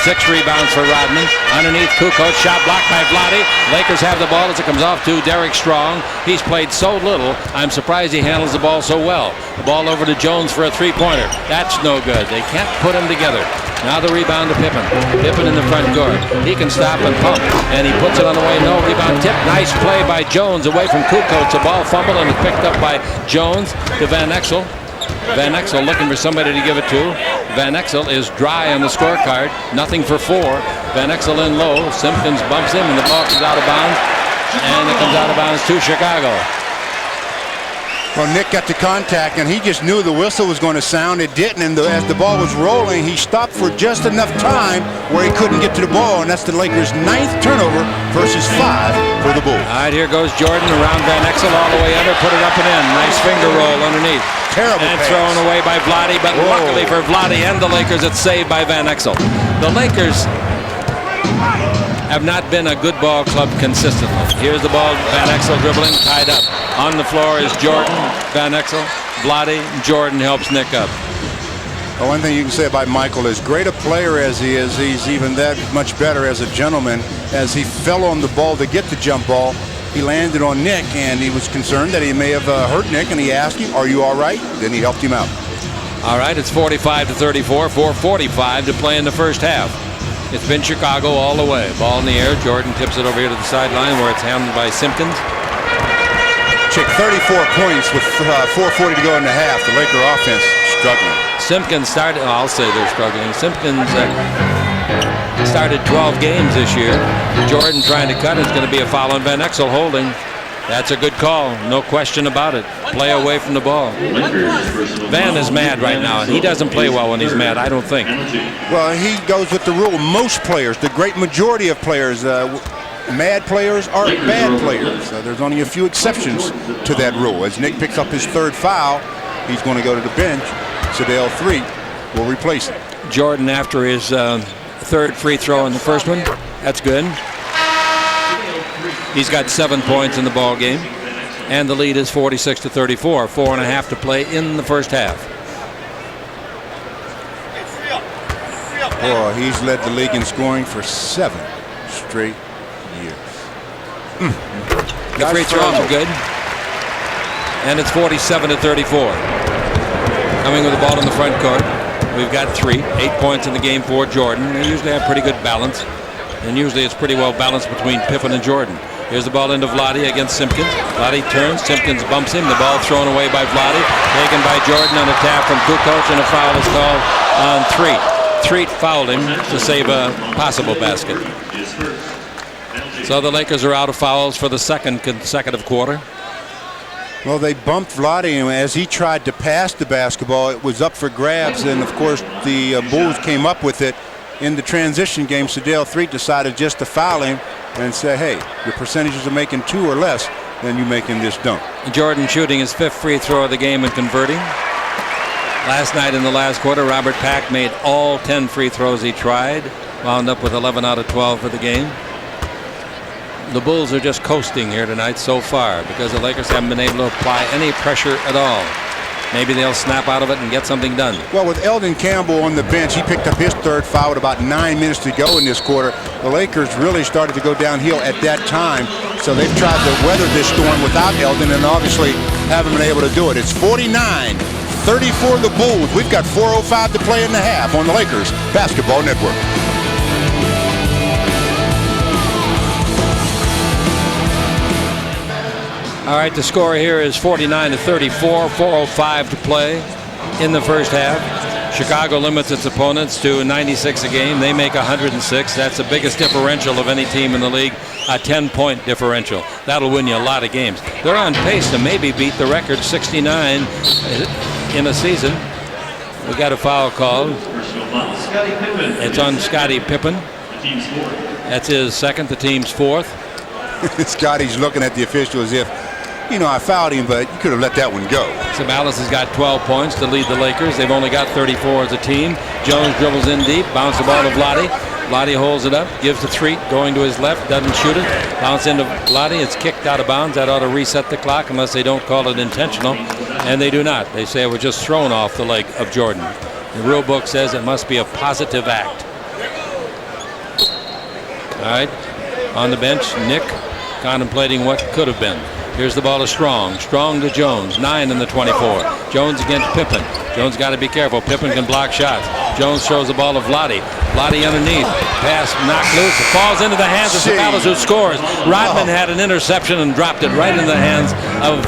6 rebounds for Rodman. Underneath Kukoc, shot blocked by Vlade. Lakers have the ball as it comes off to Derek Strong. He's played so little, I'm surprised he handles the ball so well. The ball over to Jones for a three-pointer. That's no good. They can't put them together. Now the rebound to Pippen. Pippen in the front court. He can stop and pump, and he puts it on the way. No rebound tip. Nice play by Jones away from Kukoc. The ball fumbled and picked up by Jones to Van Exel. Van Exel looking for somebody to give it to. Van Exel is dry on the scorecard. Nothing for 4. Van Exel in low. Simpkins bumps him, and the ball comes out of bounds. And it comes out of bounds to Chicago. Well, Nick got the contact, and he just knew the whistle was going to sound. It didn't, and as the ball was rolling, he stopped for just enough time where he couldn't get to the ball, and that's the Lakers' 9th turnover versus 5 for the Bulls. All right, here goes Jordan around Van Exel all the way under, put it up and in. Nice finger roll underneath. Terrible and pass. Thrown away by Vlade, but Whoa. Luckily for Vlade and the Lakers, it's saved by Van Exel. The Lakers have not been a good ball club consistently. Here's the ball, Van Exel dribbling, tied up. On the floor is Jordan, Van Exel, Vlade, Jordan helps Nick up. Well, one thing you can say about Michael is, great a player as he is, he's even that much better as a gentleman. As he fell on the ball to get the jump ball, he landed on Nick, and he was concerned that he may have hurt Nick, and he asked him, "Are you all right?" Then he helped him out. All right, it's 45-34, 4:45 to play in the first half. It's been Chicago all the way. Ball in the air. Jordan tips it over here to the sideline where it's handled by Simpkins. Check 34 points with 4:40 to go in the half. The Laker offense struggling. Simpkins started, I'll say they're struggling. Simpkins started 12 games this year. Jordan trying to cut. It's going to be a foul on Van Exel holding. That's a good call. No question about it. Play away from the ball. Van is mad right now, and he doesn't play well when he's mad, I don't think. Well, he goes with the rule. Most players, the great majority of players, mad players aren't bad players. There's only a few exceptions to that rule. As Nick picks up his 3rd foul, he's going to go to the bench. Cedric 3 will replace him. Jordan after his 3rd free throw in the first one. That's good. He's got 7 points in the ball game, and the lead is 46-34. 4.5 to play in the first half. Boy, he's led the league in scoring for 7 straight years. The free throws are good, and it's 47-34. Coming with the ball in the front court, we've got 3. 8 points in the game for Jordan. They usually have pretty good balance, and usually it's pretty well balanced between Pippen and Jordan. Here's the ball into Vlade against Simpkins. Vlade turns, Simpkins bumps him. The ball thrown away by Vlade, taken by Jordan on a tap from Kukoc, and a foul is called on Threet. Threet fouled him to save a possible basket. So the Lakers are out of fouls for the 2nd consecutive quarter. Well, they bumped Vlade, and as he tried to pass the basketball, it was up for grabs, and of course the Bulls came up with it. In the transition game, Cedric 3 decided just to foul him and say, hey, your percentages are making 2 or less, then you're making this dunk. Jordan shooting his 5th free throw of the game and converting. Last night in the last quarter, Robert Pack made all 10 free throws he tried. Wound up with 11 out of 12 for the game. The Bulls are just coasting here tonight so far because the Lakers haven't been able to apply any pressure at all. Maybe they'll snap out of it and get something done. Well, with Eldon Campbell on the bench, he picked up his 3rd foul with about 9 minutes to go in this quarter. The Lakers really started to go downhill at that time, so they've tried to weather this storm without Eldon and obviously haven't been able to do it. It's 49-34 the Bulls. We've got 4:05 to play in the half on the Lakers Basketball Network. All right, the score here is 49-34, 4:05 to play in the first half. Chicago limits its opponents to 96 a game. They make 106. That's the biggest differential of any team in the league, a 10-point differential. That'll win you a lot of games. They're on pace to maybe beat the record 69 in a season. We got a foul called. It's on Scottie Pippen. That's his 2nd, the team's 4th. Scottie's looking at the official as if you know, I fouled him, but you could have let that one go. Ceballos has got 12 points to lead the Lakers. They've only got 34 as a team. Jones dribbles in deep, bounce the ball to Vlade. Vlade holds it up, gives to Threet, going to his left, doesn't shoot it. Bounce into Vlade, it's kicked out of bounds. That ought to reset the clock unless they don't call it intentional. And they do not. They say it was just thrown off the leg of Jordan. The rule book says it must be a positive act. All right, on the bench, Nick contemplating what could have been. Here's the ball to Strong. Strong to Jones. 9 in the 24. Jones against Pippen. Jones got to be careful. Pippen can block shots. Jones throws the ball to Vlade. Vlade underneath. Pass knocked loose. It falls into the hands of Ceballos, who scores. Rodman had an interception and dropped it right in the hands of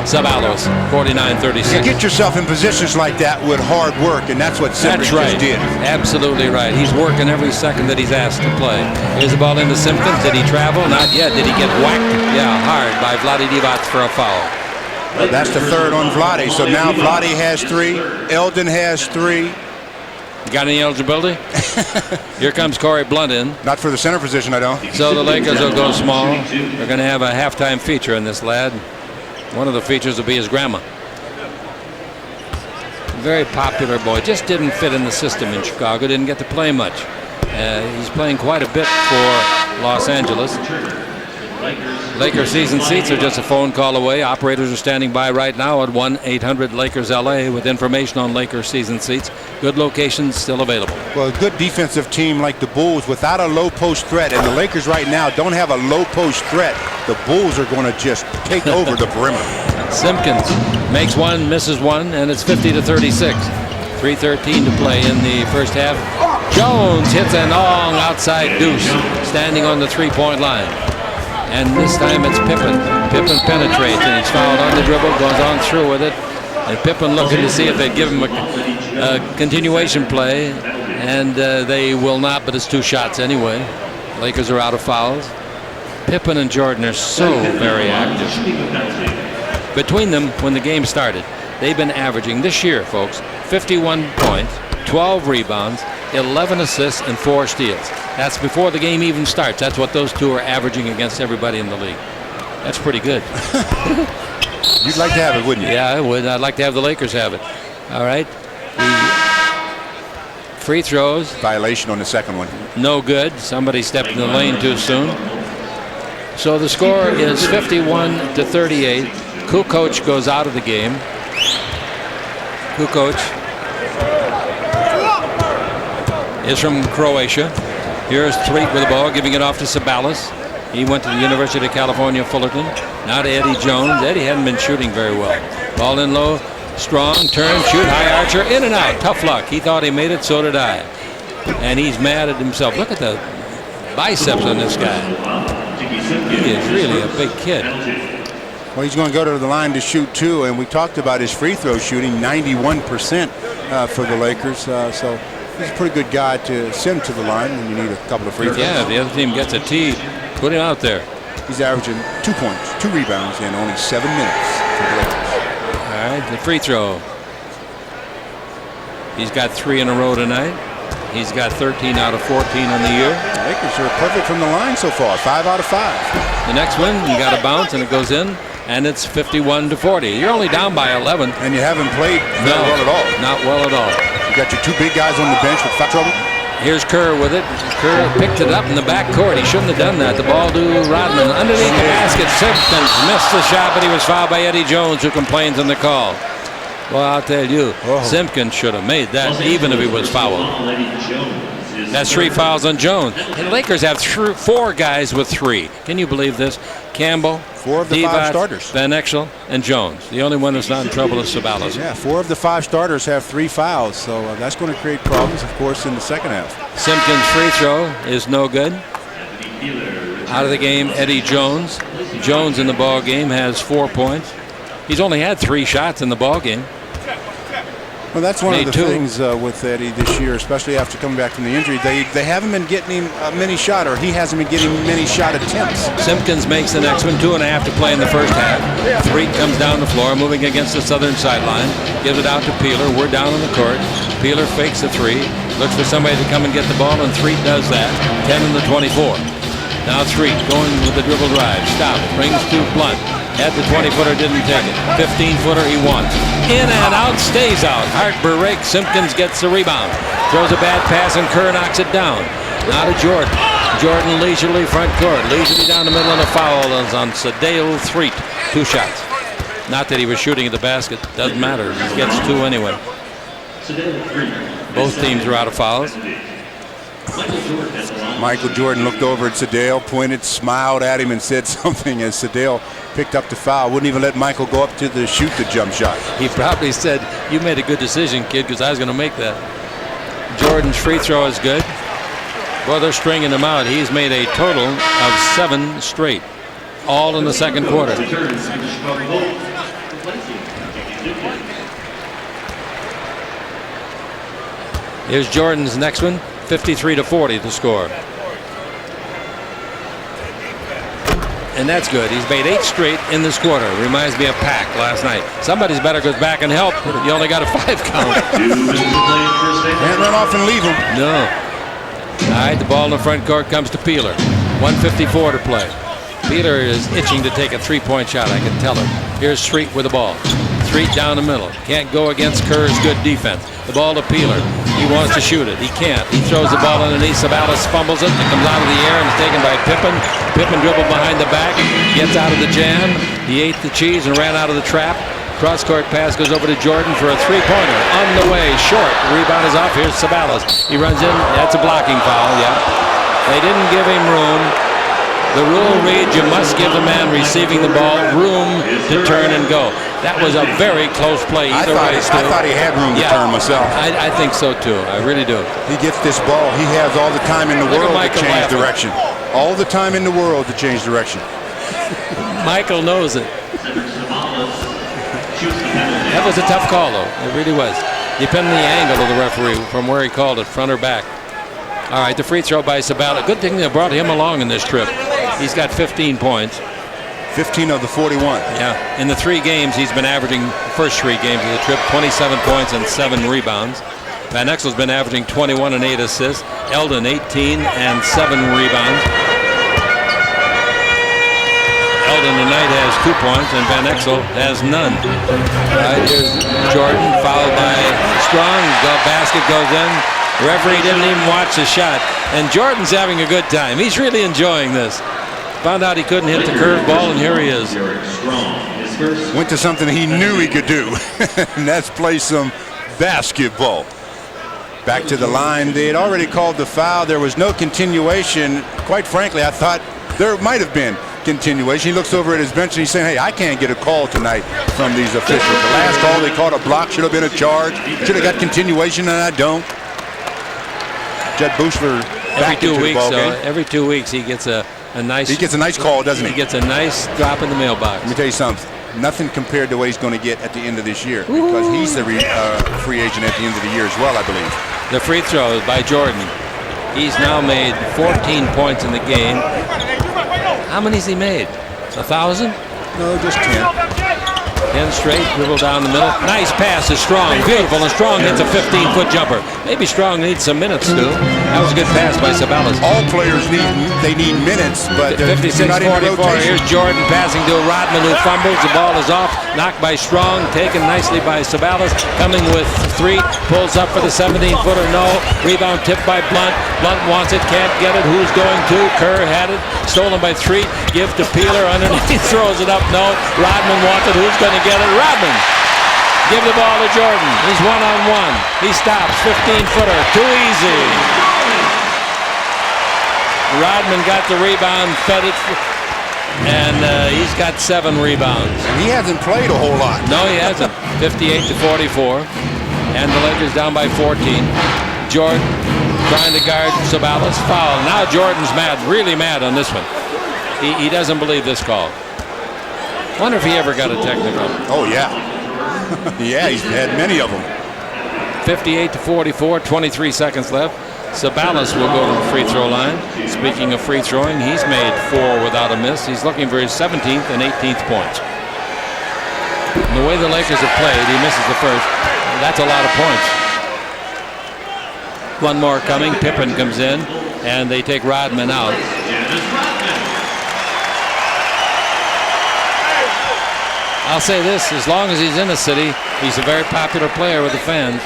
Ceballos. 49-36. You get yourself in positions like that with hard work, and that's what Cedric just did. Absolutely right. He's working every second that he's asked to play. Here's the ball into Simpkins. Did he travel? Not yet. Did he get whacked? Yeah, hard by Vlade Divac for a foul. Well, that's the third on Vlade. So now Vlade has 3. Eldon has 3. You got any eligibility? Here comes Corey Blunt in. Not for the center position, I don't. So the Lakers will go small. They're going to have a halftime feature in this lad. One of the features will be his grandma. Very popular boy. Just didn't fit in the system in Chicago. Didn't get to play much. He's playing quite a bit for Los Angeles. Lakers season seats are just a phone call away. Operators are standing by right now at 1-800-LAKERS-LA with information on Lakers season seats. Good locations still available. Well, a good defensive team like the Bulls without a low post threat, and the Lakers right now don't have a low post threat. The Bulls are going to just take over the perimeter. Simpkins makes one, misses one, and it's 50-36. 3:13 to play in the first half. Jones hits a long outside deuce, standing on the three-point line. And this time it's Pippen. Pippen penetrates, and he's fouled on the dribble, goes on through with it. And Pippen looking to see if they give him a continuation play. And they will not, but it's 2 shots anyway. Lakers are out of fouls. Pippen and Jordan are so very active. Between them, when the game started, they've been averaging this year, folks, 51 points, 12 rebounds, 11 assists, and 4 steals. That's before the game even starts. That's what those two are averaging against everybody in the league. That's pretty good. You'd like to have it, wouldn't you? Yeah, I would. I'd like to have the Lakers have it. All right. The free throws. Violation on the second one. No good. Somebody stepped in the lane too soon. So the score is 51-38. Kukoc goes out of the game. Kukoc is from Croatia. Here's Threet with the ball, giving it off to Ceballos. He went to the University of California, Fullerton. Now to Eddie Jones. Eddie hadn't been shooting very well. Ball in low. Strong, turn, shoot, high archer, in and out. Tough luck. He thought he made it, so did I. And he's mad at himself. Look at the biceps on this guy. He is really a big kid. Well, he's going to go to the line to shoot 2, and we talked about his free throw shooting, 91% for the Lakers. So he's a pretty good guy to send to the line when you need a couple of free throws. Yeah, the other team gets a tee. Put him out there. He's averaging 2 points, 2 rebounds in only 7 minutes for the Lakers. All right, the free throw. He's got 3 in a row tonight. He's got 13 out of 14 on the year. The Lakers are perfect from the line so far, 5 out of 5. The next one, you got a bounce, and it goes in, and it's 51-40. You're only down by 11. And you haven't played very well at all. Not well at all. You got your 2 big guys on the bench with foul trouble. Here's Kerr with it. Kerr picked it up in the back court. He shouldn't have done that. The ball to Rodman. Underneath the basket, Simpkins missed the shot, but he was fouled by Eddie Jones, who complains on the call. Well, I'll tell you, Simpkins should have made that, even if he was fouled. That's 3 fouls on Jones. The Lakers have 4 guys with 3. Can you believe this? Campbell, 4 of the 5 starters. Van Exel, and Jones. The only one that's not in trouble is Ceballos. Yeah, 4 of the 5 starters have 3 fouls, so that's going to create problems, of course, in the second half. Simpkins' free throw is no good. Out of the game, Eddie Jones. Jones in the ball game has 4 points. He's only had 3 shots in the ball game. Well, that's one of the things with Eddie this year, especially after coming back from the injury. They haven't been getting him many shot, or he hasn't been getting many shot attempts. Simpkins makes the next one. 2.5 to play in the first half. Threet comes down the floor, moving against the southern sideline. Gives it out to Peeler. We're down on the court. Peeler fakes a 3. Looks for somebody to come and get the ball, and Threet does that. 10 in the 24. Now Threet going with the dribble drive. Stop. Brings to Blunt. Had the 20-footer, didn't take it. 15-footer, he won. In and out, stays out. Harper rakes. Simpkins gets the rebound. Throws a bad pass, and Kerr knocks it down. Now to Jordan. Jordan leisurely front court. Leisurely down the middle, and a foul is on Cedric Ceballos. 2 shots. Not that he was shooting at the basket. Doesn't matter. He gets 2 anyway. Both teams are out of fouls. Michael Jordan looked over at Cedric, pointed, smiled at him, and said something as Cedric picked up the foul. Wouldn't even let Michael go up to shoot the jump shot. He probably said, "You made a good decision, kid, because I was going to make that." Jordan's free throw is good. Well, they're stringing him out. He's made a total of 7 straight, all in the second quarter. Here's Jordan's next one. 53-40 to score. And that's good. He's made 8 straight in this quarter. Reminds me of Pack last night. Somebody's better goes back and help. You only got a 5 count. Can't run off and leave him. No. All right, the ball in the front court comes to Peeler. 1:54 to play. Peeler is itching to take a 3-point shot. I can tell him. Here's Street with the ball. Street down the middle. Can't go against Kerr's good defense. The ball to Peeler. He wants to shoot it. He can't. He throws the ball underneath. Ceballos fumbles it. It comes out of the air and is taken by Pippen. Pippen dribbled behind the back. Gets out of the jam. He ate the cheese and ran out of the trap. Cross-court pass goes over to Jordan for a 3-pointer. On the way, short. Rebound is off. Here's Ceballos. He runs in. That's a blocking foul, yeah. They didn't give him room. The rule reads you must give the man receiving the ball room to turn and go. That was a very close play either way, Stu. I thought he had room to turn myself. I think so, too. I really do. He gets this ball. He has all the time in the world to change direction. All the time in the world to change direction. Michael knows it. That was a tough call, though. It really was. Depending on the angle of the referee from where he called it, front or back. All right, the free throw by Ceballos. Good thing they brought him along in this trip. He's got 15 points. 15 of the 41. Yeah. In the 3 games, he's been averaging, the first 3 games of the trip, 27 points and 7 rebounds. Van Exel's been averaging 21 and 8 assists. Eldon 18 and 7 rebounds. Eldon tonight has 2 points and Van Exel has none. All right, here's Jordan, fouled by Strong. The basket goes in. The referee didn't even watch the shot. And Jordan's having a good time. He's really enjoying this. Found out he couldn't hit the curve ball, and here he is. Went to something he knew he could do, and that's play some basketball. Back to the line. They had already called the foul. There was no continuation. Quite frankly, I thought there might have been continuation. He looks over at his bench and he's saying, "Hey, I can't get a call tonight from these officials. The last call they called a block, should have been a charge. Should have got continuation, and I don't." Jed Bushler back into the ball game. Every 2 weeks he gets a nice. He gets a nice call, doesn't he? He gets a nice drop in the mailbox. Let me tell you something. Nothing compared to what he's going to get at the end of this year, because he's the free agent at the end of the year as well, I believe. The free throw by Jordan. He's now made 14 points in the game. How many has he made? 1,000? No, just 10. 10 straight, dribble down the middle. Nice pass to Strong. Beautiful. And Strong hits a 15-foot jumper. Maybe Strong needs some minutes, Stu. That was a good pass by Ceballos. All players need minutes, but 56-44. Here's Jordan passing to Rodman, who fumbles. The ball is off. Knocked by Strong. Taken nicely by Ceballos. Coming with 3. Pulls up for the 17-footer. No. Rebound tipped by Blunt. Blunt wants it. Can't get it. Who's going to? Kerr had it. Stolen by 3. Give to Peeler. Underneath. Throws it up. No. Rodman wants it. Who's going to get it? Rodman. Give the ball to Jordan. He's one-on-one. He stops. 15-footer. Too easy. Rodman got the rebound, fed it, and he's got 7 rebounds. And he hasn't played a whole lot. No, he hasn't. 58-44. And the Lakers down by 14. Jordan trying to guard Ceballos. Foul. Now Jordan's mad, really mad on this one. He doesn't believe this call. Wonder if he ever got a technical. Oh, yeah. Yeah, he's had many of them. 58-44, 23 seconds left. Ceballos will go to the free throw line. Speaking of free throwing, he's made 4 without a miss. He's looking for his 17th and 18th points. And the way the Lakers have played, he misses the first. That's a lot of points. One more coming. Pippen comes in, and they take Rodman out. I'll say this, as long as he's in the city, he's a very popular player with the fans.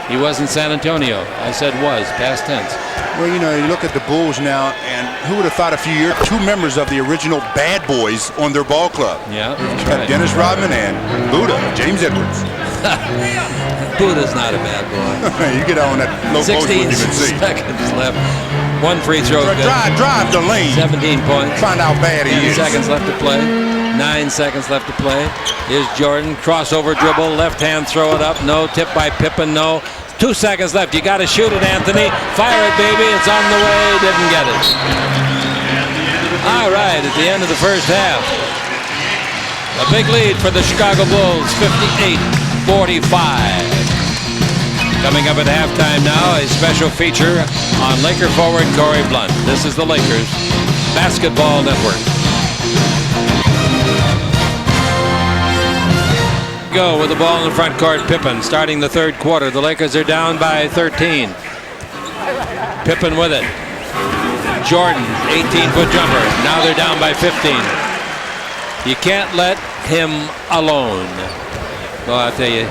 He was in San Antonio. I said was, past tense. Well, you know, you look at the Bulls now, and who would have thought a few years, 2 members of the original Bad Boys on their ball club. Yeah, that's right. Dennis Rodman and Buddha, James Edwards. Buddha's not a bad boy. You get on that low post, wouldn't 16 even see. seconds left. 1 free throw. Drive the lane. 17 points. Find out how bad he 10 is. seconds left to play. 9 seconds left to play. Here's Jordan. Crossover dribble. Left hand throw it up. No. Tip by Pippen. No. 2 seconds left. You got to shoot it, Anthony. Fire it, baby. It's on the way. Didn't get it. All right. At the end of the first half. A big lead for the Chicago Bulls. 58-45. Coming up at halftime now, a special feature on Laker forward Corey Blunt. This is the Lakers Basketball Network. Go with the ball in the front court. Pippen starting the third quarter. The Lakers are down by 13. Pippen with it. Jordan, 18-foot jumper. Now they're down by 15. You can't let him alone. Well, I'll tell you,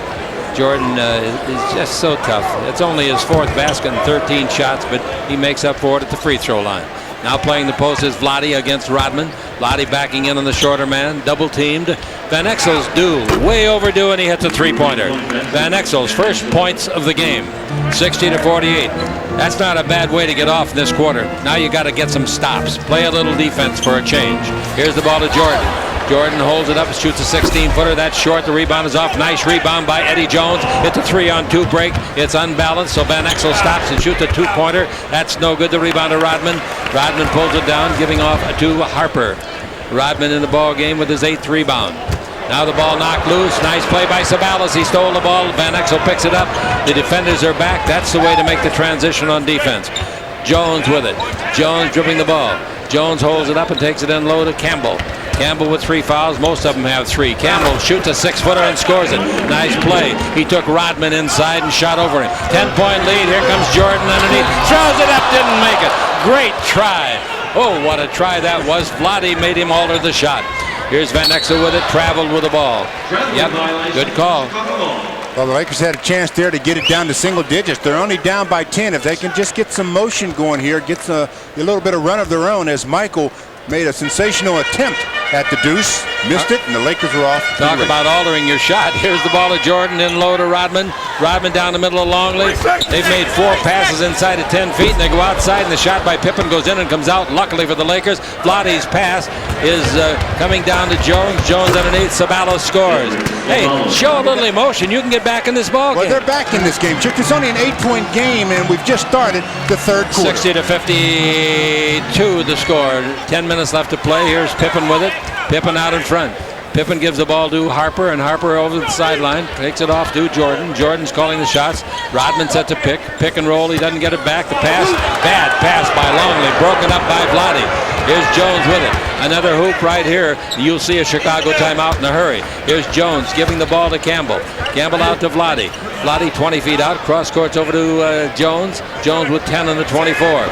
Jordan is just so tough. It's only his 4th basket and 13 shots, but he makes up for it at the free throw line. Now playing the post is Vlade against Rodman. Vlade backing in on the shorter man, double teamed. Van Exel's due, way overdue, and he hits a 3-pointer. Van Exel's first points of the game, 60-48. That's not a bad way to get off in this quarter. Now you got to get some stops. Play a little defense for a change. Here's the ball to Jordan. Jordan holds it up, shoots a 16-footer. That's short. The rebound is off. Nice rebound by Eddie Jones. It's a 3-on-2 break. It's unbalanced, so Van Exel stops and shoots a 2-pointer. That's no good. The rebound to Rodman. Rodman pulls it down, giving off to Harper. Rodman in the ball game with his 8th rebound. Now the ball knocked loose. Nice play by Ceballos. He stole the ball. Van Exel picks it up. The defenders are back. That's the way to make the transition on defense. Jones with it. Jones dribbling the ball. Jones holds it up and takes it in low to Campbell. Campbell with 3 fouls. Most of them have 3. Campbell shoots a 6-footer and scores it. Nice play. He took Rodman inside and shot over him. 10-point lead. Here comes Jordan underneath. Throws it up. Didn't make it. Great try. Oh, what a try that was. Vlade made him alter the shot. Here's Van Exel with it. Traveled with the ball. Yep. Good call. Well, the Lakers had a chance there to get it down to single digits. They're only down by 10. If they can just get some motion going here, get a little bit of run of their own, as Michael made a sensational attempt at the deuce, missed it, and the Lakers were off. Talk about altering your shot. Here's the ball to Jordan, in low to Rodman. Rodman down the middle of Longley. They've made 4 passes inside of 10 feet, and they go outside, and the shot by Pippen goes in and comes out. Luckily for the Lakers, Vlade's pass is coming down to Jones. Jones underneath. Ceballos scores. Hey, show a little emotion. You can get back in this ball game. Well, they're back in this game, Chick. It's only an 8-point game, and we've just started the third quarter. 60-52 the score. 10 minutes left to play. Here's Pippen with it. Pippen out in front. Pippen gives the ball to Harper, and Harper over the sideline takes it off to Jordan. Jordan's calling the shots. Rodman sets a pick and roll. He doesn't get it back. The pass, bad pass by Longley, broken up by Vlade. Here's Jones with it. Another hoop right here. You'll see a Chicago timeout in a hurry. Here's Jones giving the ball to Campbell. Campbell out to Vlade. Vlade 20 feet out. Cross courts over to Jones. Jones with 10 on the 24.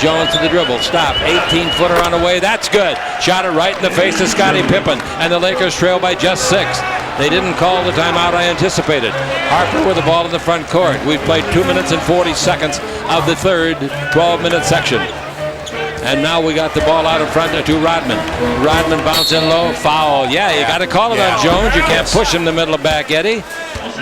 Jones to the dribble. Stop. 18-footer on the way. That's good. Shot it right in the face of Scottie Pippen. And the Lakers trail by just 6. They didn't call the timeout I anticipated. Harper with the ball in the front court. We've played 2 minutes and 40 seconds of the third 12-minute section. And now we got the ball out in front to Rodman. Rodman bouncing low. Foul. Yeah, you got to call it on Jones. You can't push him in the middle of back Eddie.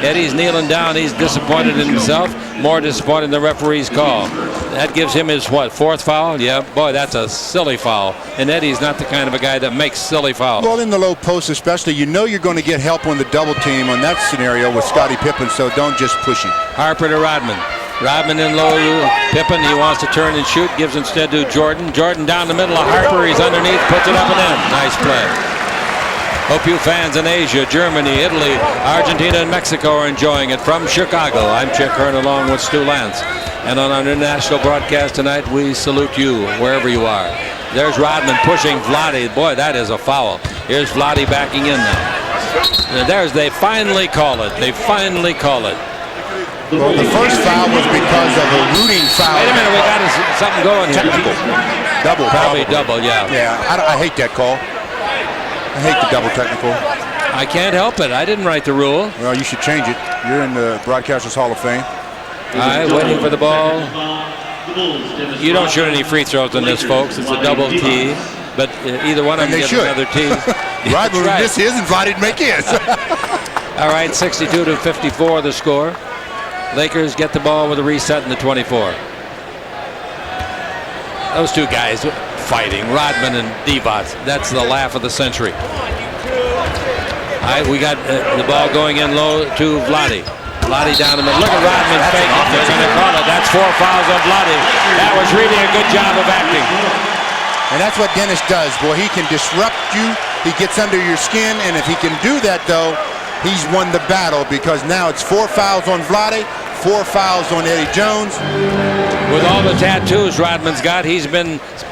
Eddie's kneeling down. He's disappointed in himself. More disappointed in the referee's call. That gives him his, 4th foul? Yeah, boy, that's a silly foul. And Eddie's not the kind of a guy that makes silly fouls. Well, in the low post especially, you know you're going to get help on the double team on that scenario with Scottie Pippen, so don't just push him. Harper to Rodman. Rodman in low. Pippen, he wants to turn and shoot. Gives instead to Jordan. Jordan down the middle of Harper. He's underneath. Puts it up and in. Nice play. Hope you fans in Asia, Germany, Italy, Argentina, and Mexico are enjoying it. From Chicago, I'm Chick Hearn along with Stu Lance. And on our international broadcast tonight, we salute you wherever you are. There's Rodman pushing Vlade. Boy, that is a foul. Here's Vlade backing in now. They finally call it. They finally call it. Well, the first foul was because of a rooting foul. Wait a minute, we got something going here. Technical. Double. Probably double, yeah. Yeah, I hate that call. I hate the double technical. I can't help it. I didn't write the rule. Well, you should change it. You're in the Broadcasters Hall of Fame. All right, waiting for the ball. You don't shoot any free throws in this, folks. It's a double T. But either one of them gets another T. Rodman would miss his and Vlad'd make his. All right, 62-54 the score. Lakers get the ball with a reset in the 24. Those two guys fighting, Rodman and Divac. That's the laugh of the century. All right, we got the ball going in low to Vladdy. Vladdy down the middle. Look at Rodman faking. They're going to call it. That's 4 fouls on Vladdy. That was really a good job of acting. And that's what Dennis does. Boy, he can disrupt you. He gets under your skin. And if he can do that, though, he's won the battle because now it's 4 fouls on Vladdy, 4 fouls on Eddie Jones. With all the tattoos Rodman's got,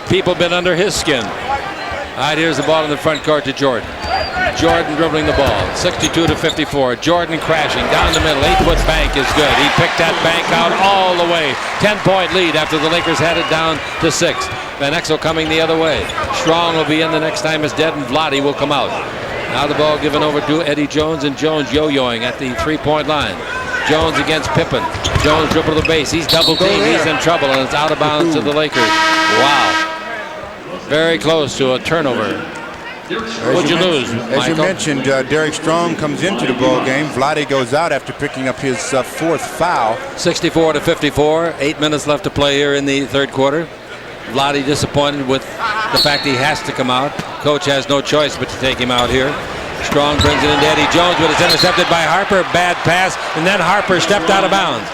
people been under his skin. All right, here's the ball in the front court to Jordan. Jordan dribbling the ball, 62-54. Jordan crashing down the middle. 8-foot bank is good. He picked that bank out all the way. 10-point lead after the Lakers had it down to 6. Van Exel coming the other way. Strong will be in the next time it's dead, and Vladdy will come out. Now the ball given over to Eddie Jones, and Jones yo-yoing at the 3-point line. Jones against Pippen. Jones dribble the base. He's double teamed. He's in trouble, and it's out of bounds to the Lakers. Wow. Very close to a turnover. What'd you lose, Michael? As you mentioned, Derek Strong comes into the ball game. Vladdy goes out after picking up his 4th foul. 64-54. 8 minutes left to play here in the third quarter. Vladdy disappointed with the fact he has to come out. Coach has no choice but to take him out here. Strong brings it into Eddie Jones, but it's intercepted by Harper. Bad pass, and then Harper stepped out of bounds.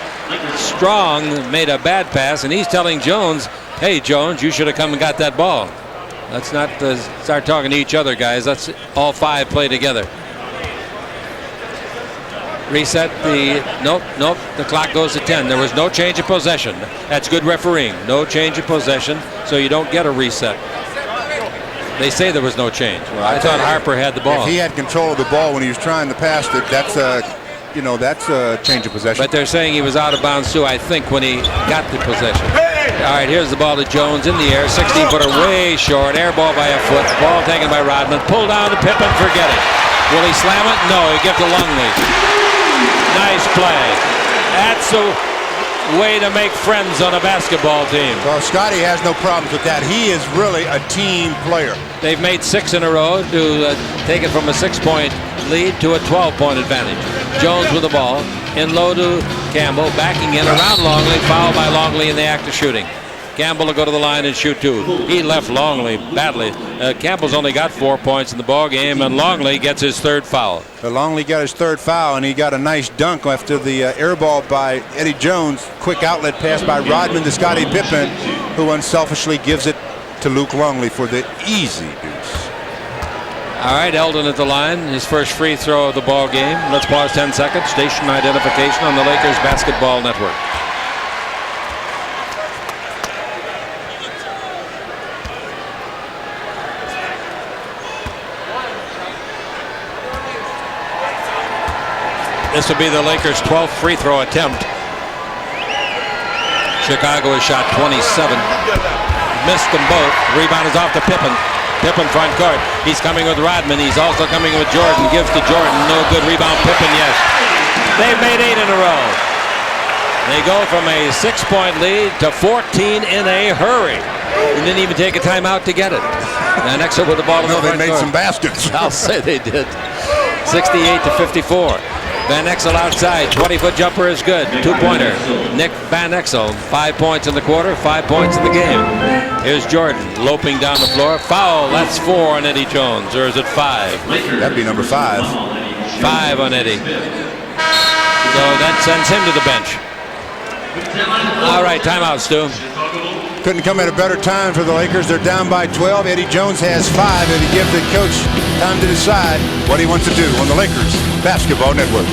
Strong made a bad pass, and he's telling Jones, hey, Jones, you should have come and got that ball. Let's not start talking to each other, guys. Let's all 5 play together. Reset the... Nope. The clock goes to 10. There was no change of possession. That's good refereeing. No change of possession, so you don't get a reset. They say there was no change. Well, I thought Harper had the ball. If he had control of the ball when he was trying to pass it, that's a change of possession. But they're saying he was out of bounds too, I think, when he got the possession. All right, here's the ball to Jones in the air. 16-footer way short. Air ball by a foot. Ball taken by Rodman. Pull down to Pippen. Forget it. Will he slam it? No, he gives it to Longley. Nice play. That's a way to make friends on a basketball team. Well, Scottie has no problems with that. He is really a team player. They've made 6 in a row to take it from a 6-point lead to a 12-point advantage. Jones with the ball. In low to Campbell. Backing in around Longley. Fouled by Longley in the act of shooting. Campbell will go to the line and shoot 2. He left Longley badly. Campbell's only got 4 points in the ball game, and Longley gets his 3rd foul. Longley got his 3rd foul, and he got a nice dunk after the air ball by Eddie Jones. Quick outlet pass by Rodman to Scottie Pippen, who unselfishly gives it to Luke Longley for the easy deuce. All right, Eldon at the line. His first free throw of the ball game. Let's pause 10 seconds. Station identification on the Lakers Basketball Network. This will be the Lakers' 12th free throw attempt. Chicago has shot 27. Missed them both. Rebound is off to Pippen. Pippen front court. He's coming with Rodman. He's also coming with Jordan. Gives to Jordan. No good. Rebound Pippen, yes. They've made 8 in a row. They go from a 6-point lead to 14 in a hurry. And didn't even take a timeout to get it. And next up with the ball in the front court. They made some baskets. I'll say they did. 68-54. Van Exel outside. 20-foot jumper is good. 2-pointer. Nick Van Exel. 5 points in the quarter. 5 points in the game. Here's Jordan loping down the floor. Foul. That's 4 on Eddie Jones. Or is it 5? That'd be number 5. 5 on Eddie. So that sends him to the bench. All right, timeout, Stu. Couldn't come at a better time for the Lakers. They're down by 12. Eddie Jones has 5, and to give the coach time to decide what he wants to do on the Lakers Basketball Network.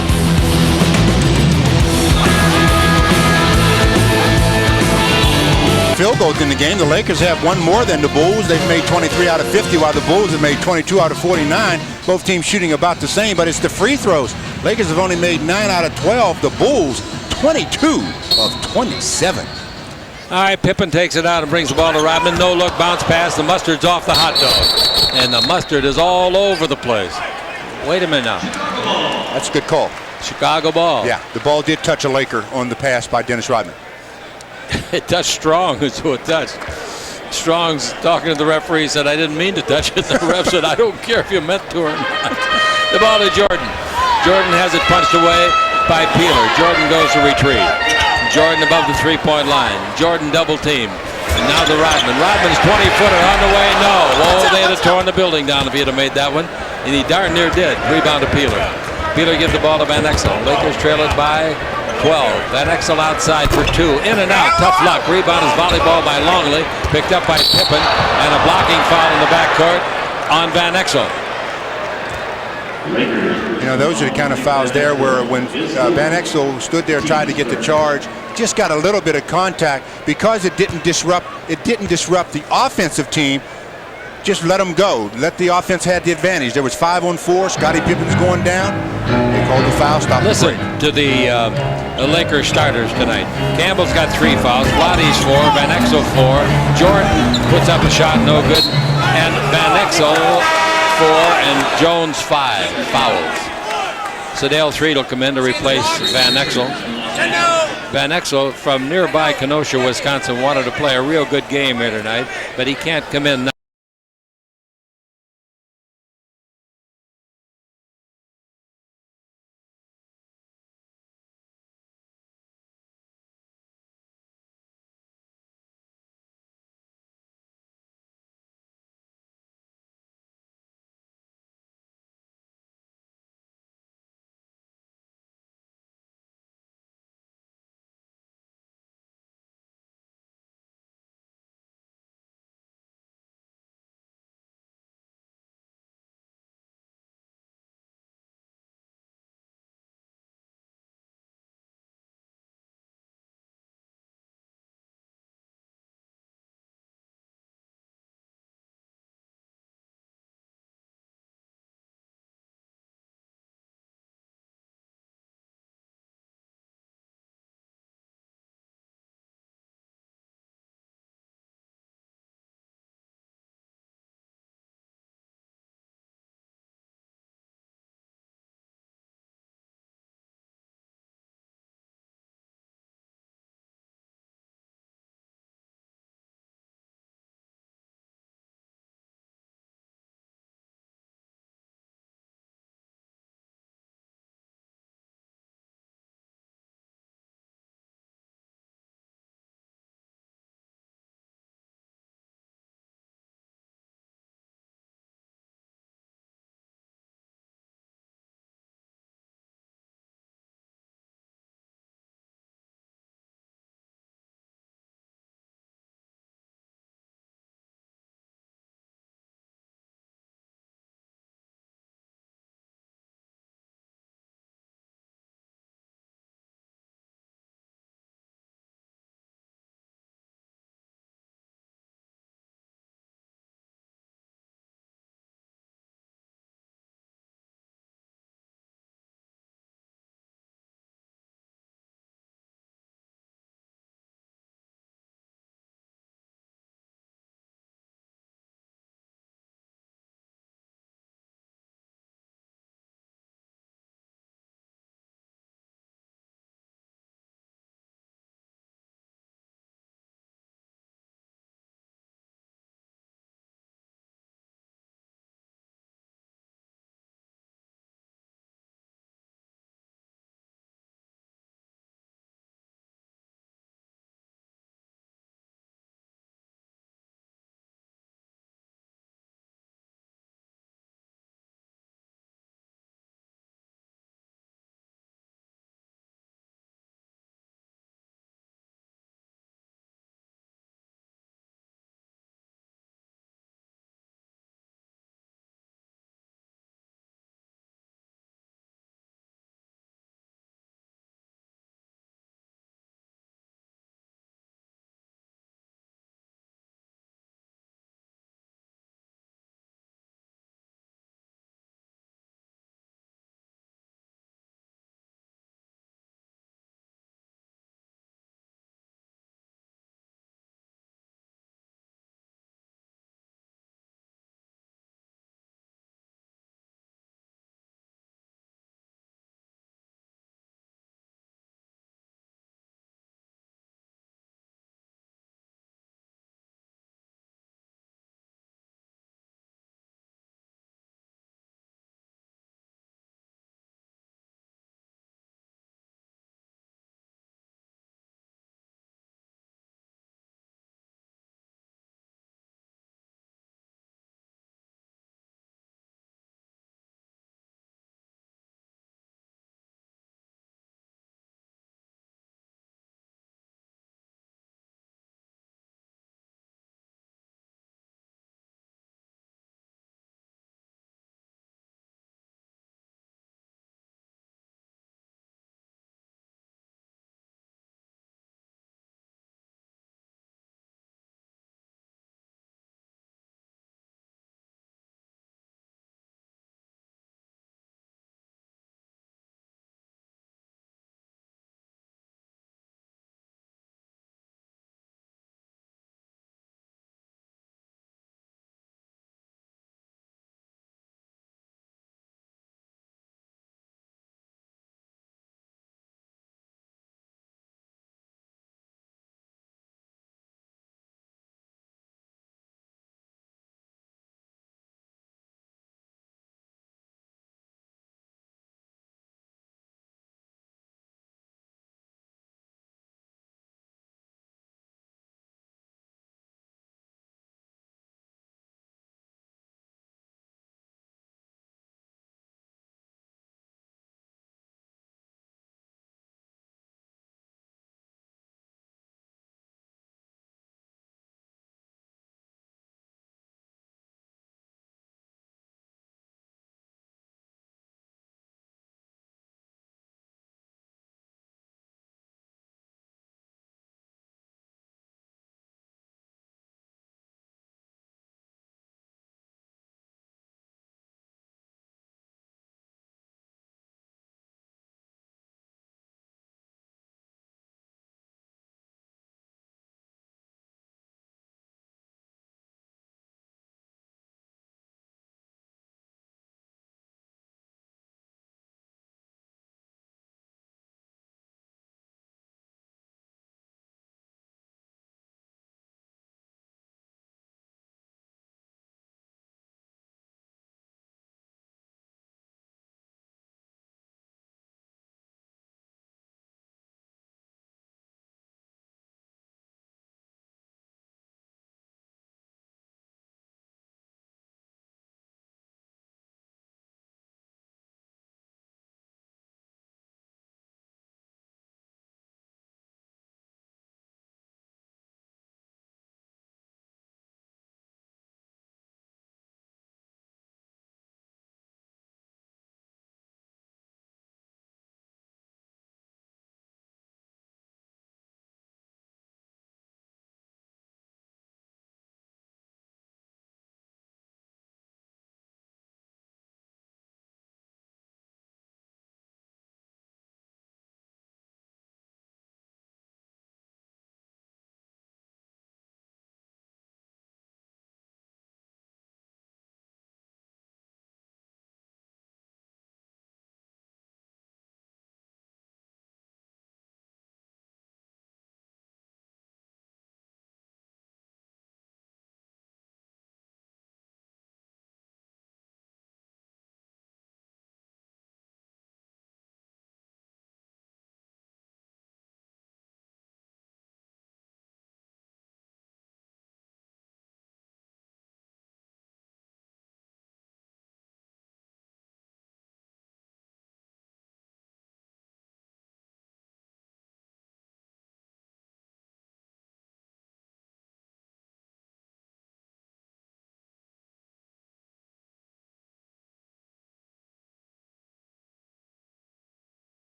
Field goals in the game. The Lakers have one more than the Bulls. They've made 23 out of 50, while the Bulls have made 22 out of 49. Both teams shooting about the same, but it's the free throws. Lakers have only made 9 out of 12. The Bulls, 22 of 27. All right, Pippen takes it out and brings the ball to Rodman. No look, bounce pass. The mustard's off the hot dog. And the mustard is all over the place. Wait a minute now. That's a good call. Chicago ball. Yeah, the ball did touch a Laker on the pass by Dennis Rodman. It touched Strong, is who it touched. Strong's talking to the referee, said, I didn't mean to touch it. The ref said, I don't care if you meant to or not. The ball to Jordan. Jordan has it punched away by Peeler. Jordan goes to retrieve. Jordan above the three-point line. Jordan double team. And now the Rodman. Rodman's 20-footer on the way. No. Oh, they had torn the building down if he had made that one. And he darn near did. Rebound to Peeler. Peeler gives the ball to Van Exel. Lakers trail it by 12. Van Exel outside for 2. In and out. Tough luck. Rebound is volleyball by Longley. Picked up by Pippen. And a blocking foul in the backcourt on Van Exel. You know, those are the kind of fouls there where when Van Exel stood there trying to get the charge, just got a little bit of contact because it didn't disrupt the offensive team. Just let them go. Let the offense have the advantage. There was 5-on-4. Scottie Pippen's going down. They called the foul. Stop. Listen to the Lakers starters tonight. Campbell's got 3 fouls. Lottie's 4. Van Exel 4. Jordan puts up a shot, no good. And Van Exel 4 and Jones 5 fouls. Sedale Threed will come in to replace Van Exel. Van Exel from nearby Kenosha, Wisconsin, wanted to play a real good game here tonight, but he can't come in now.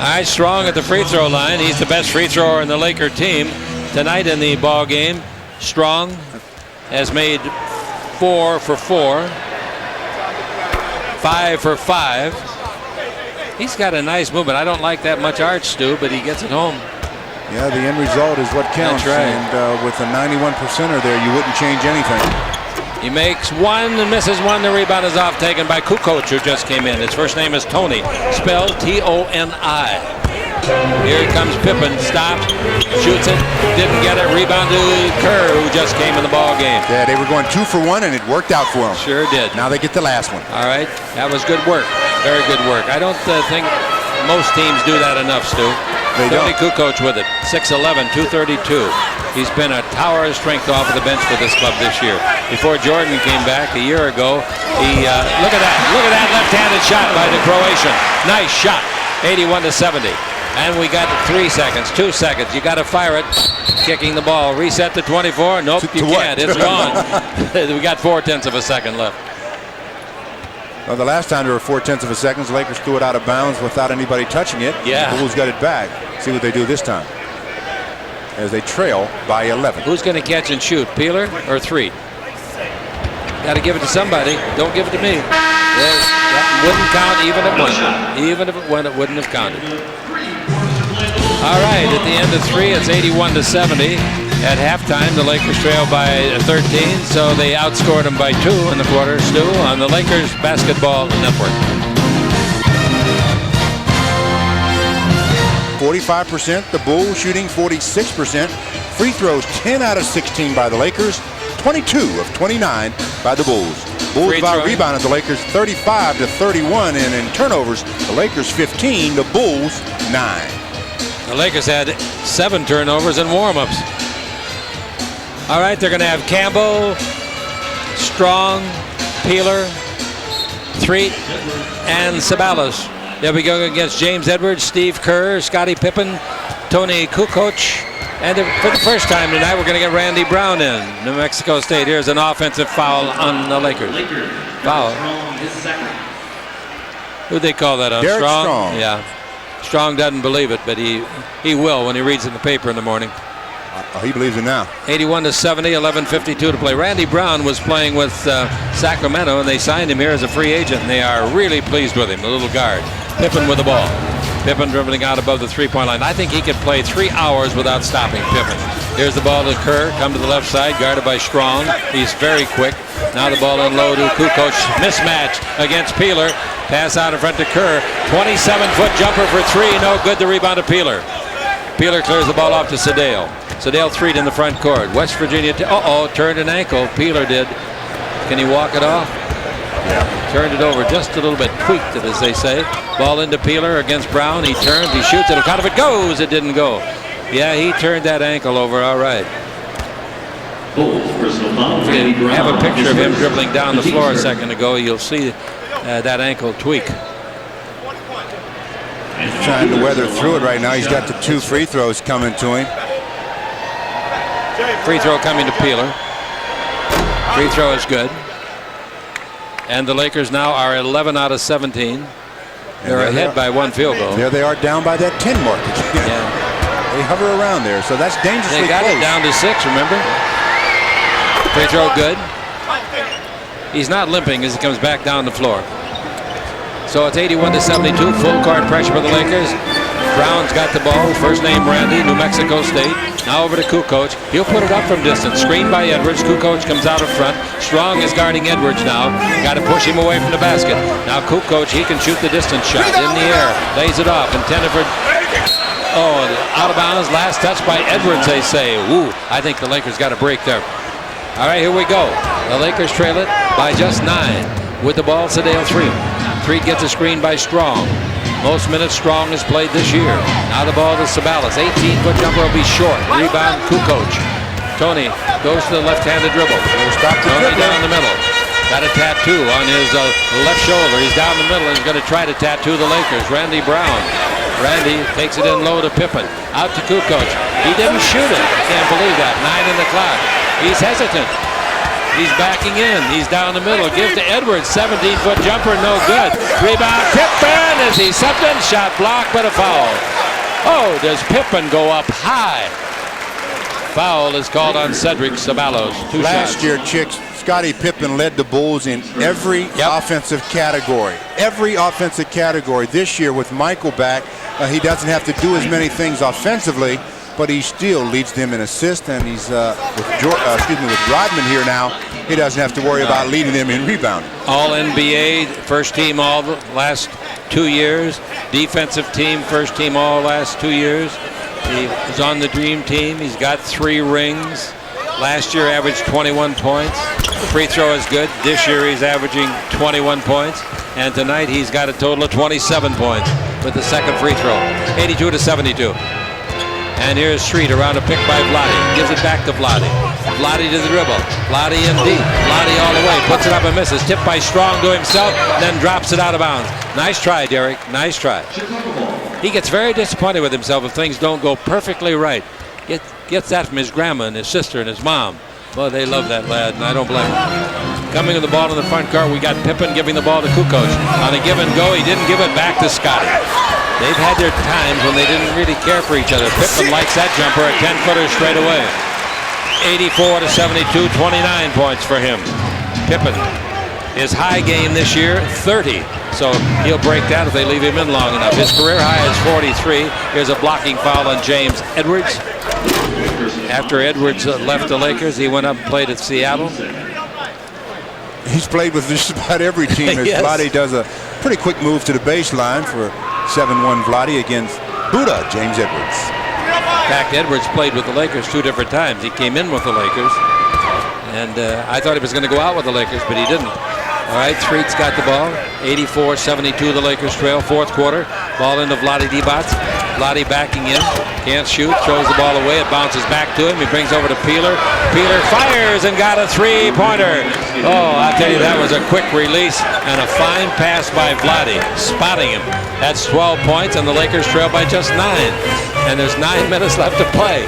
All right, Strong at the free throw line. He's the best free thrower in the Laker team tonight in the ball game. Strong has made 4 for 4, 5 for 5. He's got a nice movement. I don't like that much arch, Stu, but he gets it home. Yeah, the end result is what counts. That's right. And with a 91%er there, you wouldn't change anything. He makes one and misses one. The rebound is off, taken by Kukoc, who just came in. His first name is Toni, spelled T-O-N-I. Here comes Pippen, stopped, shoots it, didn't get it. Rebound to Kerr, who just came in the ball game. Yeah, they were going 2 for 1, and it worked out for them. Sure did. Now they get the last one. All right, that was good work. Very good work. I don't think most teams do that enough, Stu. They Toni don't. Kukoc with it, 6'11", 232. He's been a tower of strength off of the bench for this club this year. Before Jordan came back a year ago, he look at that left-handed shot by the Croatian. Nice shot, 81-70. And we got 3 seconds, 2 seconds. You got to fire it. Kicking the ball. Reset to 24. Nope, you can't. It's gone. We got 0.4 of a second left. Well, the last time there were 0.4 of a second, the Lakers threw it out of bounds without anybody touching it. Yeah. The Bulls got it back. See what they do this time. As they trail by 11. Who's going to catch and shoot? Peeler or 3? Got to give it to somebody. Don't give it to me. That wouldn't count even if it went. Even if it went, it wouldn't have counted. All right, at the end of 3, it's 81-70. At halftime, the Lakers trail by 13, so they outscored them by 2 in the quarter, Stu, on the Lakers Basketball Network. 45%, the Bulls shooting 46%. Free throws 10 out of 16 by the Lakers, 22 of 29 by the Bulls. Bulls rebounded the Lakers 35-31, and in turnovers, the Lakers 15, the Bulls 9. The Lakers had 7 turnovers in warm-ups. All right, they're going to have Campbell, Strong, Peeler, Threet, and Ceballos. They'll be going against James Edwards, Steve Kerr, Scottie Pippen, Toni Kukoc. And for the first time tonight, we're going to get Randy Brown in. New Mexico State. Here's an offensive foul on the Lakers. Foul. Who'd they call that on? Derek Strong. Yeah. Strong doesn't believe it, but he will when he reads it in the paper in the morning. He believes it now. 81-70, 11:52 to play. Randy Brown was playing with Sacramento, and they signed him here as a free agent, and they are really pleased with him, the little guard. Pippen with the ball. Pippen dribbling out above the three-point line. I think he could play 3 hours without stopping Pippen. Here's the ball to Kerr, come to the left side, guarded by Strong. He's very quick. Now the ball in low to Kukoc. Mismatch against Peeler. Pass out in front to Kerr. 27-foot jumper for 3. No good. The rebound to Peeler. Peeler clears the ball off to Sedale. Sedale Threet in the front court. West Virginia. Turned an ankle. Peeler did. Can he walk it off? Yeah. Turned it over just a little bit, tweaked it, as they say. Ball into Peeler against Brown. He turns, he shoots, it'll count if it goes. It didn't go. Yeah, he turned that ankle over. All right. If you have a picture of him dribbling down the floor a second ago, you'll see that ankle tweak. He's trying to weather through it right now. He's got the 2 free throws coming to him. Free throw coming to Peeler. Free throw is good. And the Lakers now are 11 out of 17. They're ahead by 1 field goal. There they are, down by that 10 mark. Yeah. They hover around there, so that's dangerously They got close. it down to 6, remember? Free throw good. He's not limping as he comes back down the floor. So it's 81-72, full court pressure for the Lakers. Brown's got the ball, first name Randy, New Mexico State. Now over to Kukoc. He'll put it up from distance. Screened by Edwards. Kukoc comes out in front. Strong is guarding Edwards now. Got to push him away from the basket. Now Kukoc, he can shoot the distance shot in the air. Lays it off. Intended for... out of bounds. Last touch by Edwards, they say. Ooh, I think the Lakers got a break there. All right, here we go. The Lakers trail it by just 9. With the ball, Sedale Threet. Threet gets a screen by Strong. Most minutes Strong has played this year. Now the ball to Ceballos. 18-foot jumper will be short. Rebound Kukoc. Toni goes to the left-handed dribble. Toni down the middle. Got a tattoo on his left shoulder. He's down the middle and he's going to try to tattoo the Lakers. Randy Brown. Randy takes it in low to Pippen. Out to Kukoc. He didn't shoot it. I can't believe that. 9 in the clock. He's hesitant. He's backing in. He's down the middle. Gives to Edwards. 17-foot jumper, no good. Rebound, Pippen as he something. Shot blocked, but a foul. Oh, does Pippen go up high? Foul is called on Cedric Ceballos. Last year, Chicks, Scottie Pippen led the Bulls in every offensive category. Every offensive category. This year, with Michael back, he doesn't have to do as many things offensively, but he still leads them in assists, and he's with Rodman here now. He doesn't have to worry about leading them in rebounding. All NBA, first team all the last 2 years. Defensive team, first team all last 2 years. He was on the dream team. He's got 3 rings. Last year averaged 21 points. The free throw is good. This year he's averaging 21 points. And tonight he's got a total of 27 points with the second free throw. 82-72. And here's Street around a pick by Vlade. Gives it back to Vlade. Vlade to the dribble. Vlade in deep. Vlade all the way. Puts it up and misses. Tipped by Strong to himself. Then drops it out of bounds. Nice try, Derek. Nice try. He gets very disappointed with himself if things don't go perfectly right. Gets that from his grandma and his sister and his mom. Well, they love that lad, and I don't blame him. Coming with the ball in the front court, we got Pippen giving the ball to Kukoc. On a give and go, he didn't give it back to Scottie. They've had their times when they didn't really care for each other. Pippen likes that jumper, a 10-footer straight away. 84-72, 29 points for him. Pippen, his high game this year, 30. So he'll break that if they leave him in long enough. His career high is 43. Here's a blocking foul on James Edwards. After Edwards left the Lakers, he went up and played at Seattle. He's played with just about every team. As Yes. Vlade does a pretty quick move to the baseline for 7-1 Vlade against Buddha, James Edwards. In fact, Edwards played with the Lakers 2 different times. He came in with the Lakers, and I thought he was going to go out with the Lakers, but he didn't. All right, Street's got the ball. 84-72, the Lakers trail. Fourth quarter. Ball into Vlade Divac. Vlade backing in. Can't shoot. Throws the ball away. It bounces back to him. He brings over to Peeler. Peeler fires and got a 3-pointer. Oh, I'll tell you, that was a quick release and a fine pass by Vlade, spotting him. That's 12 points, and the Lakers trail by just 9. And there's 9 minutes left to play.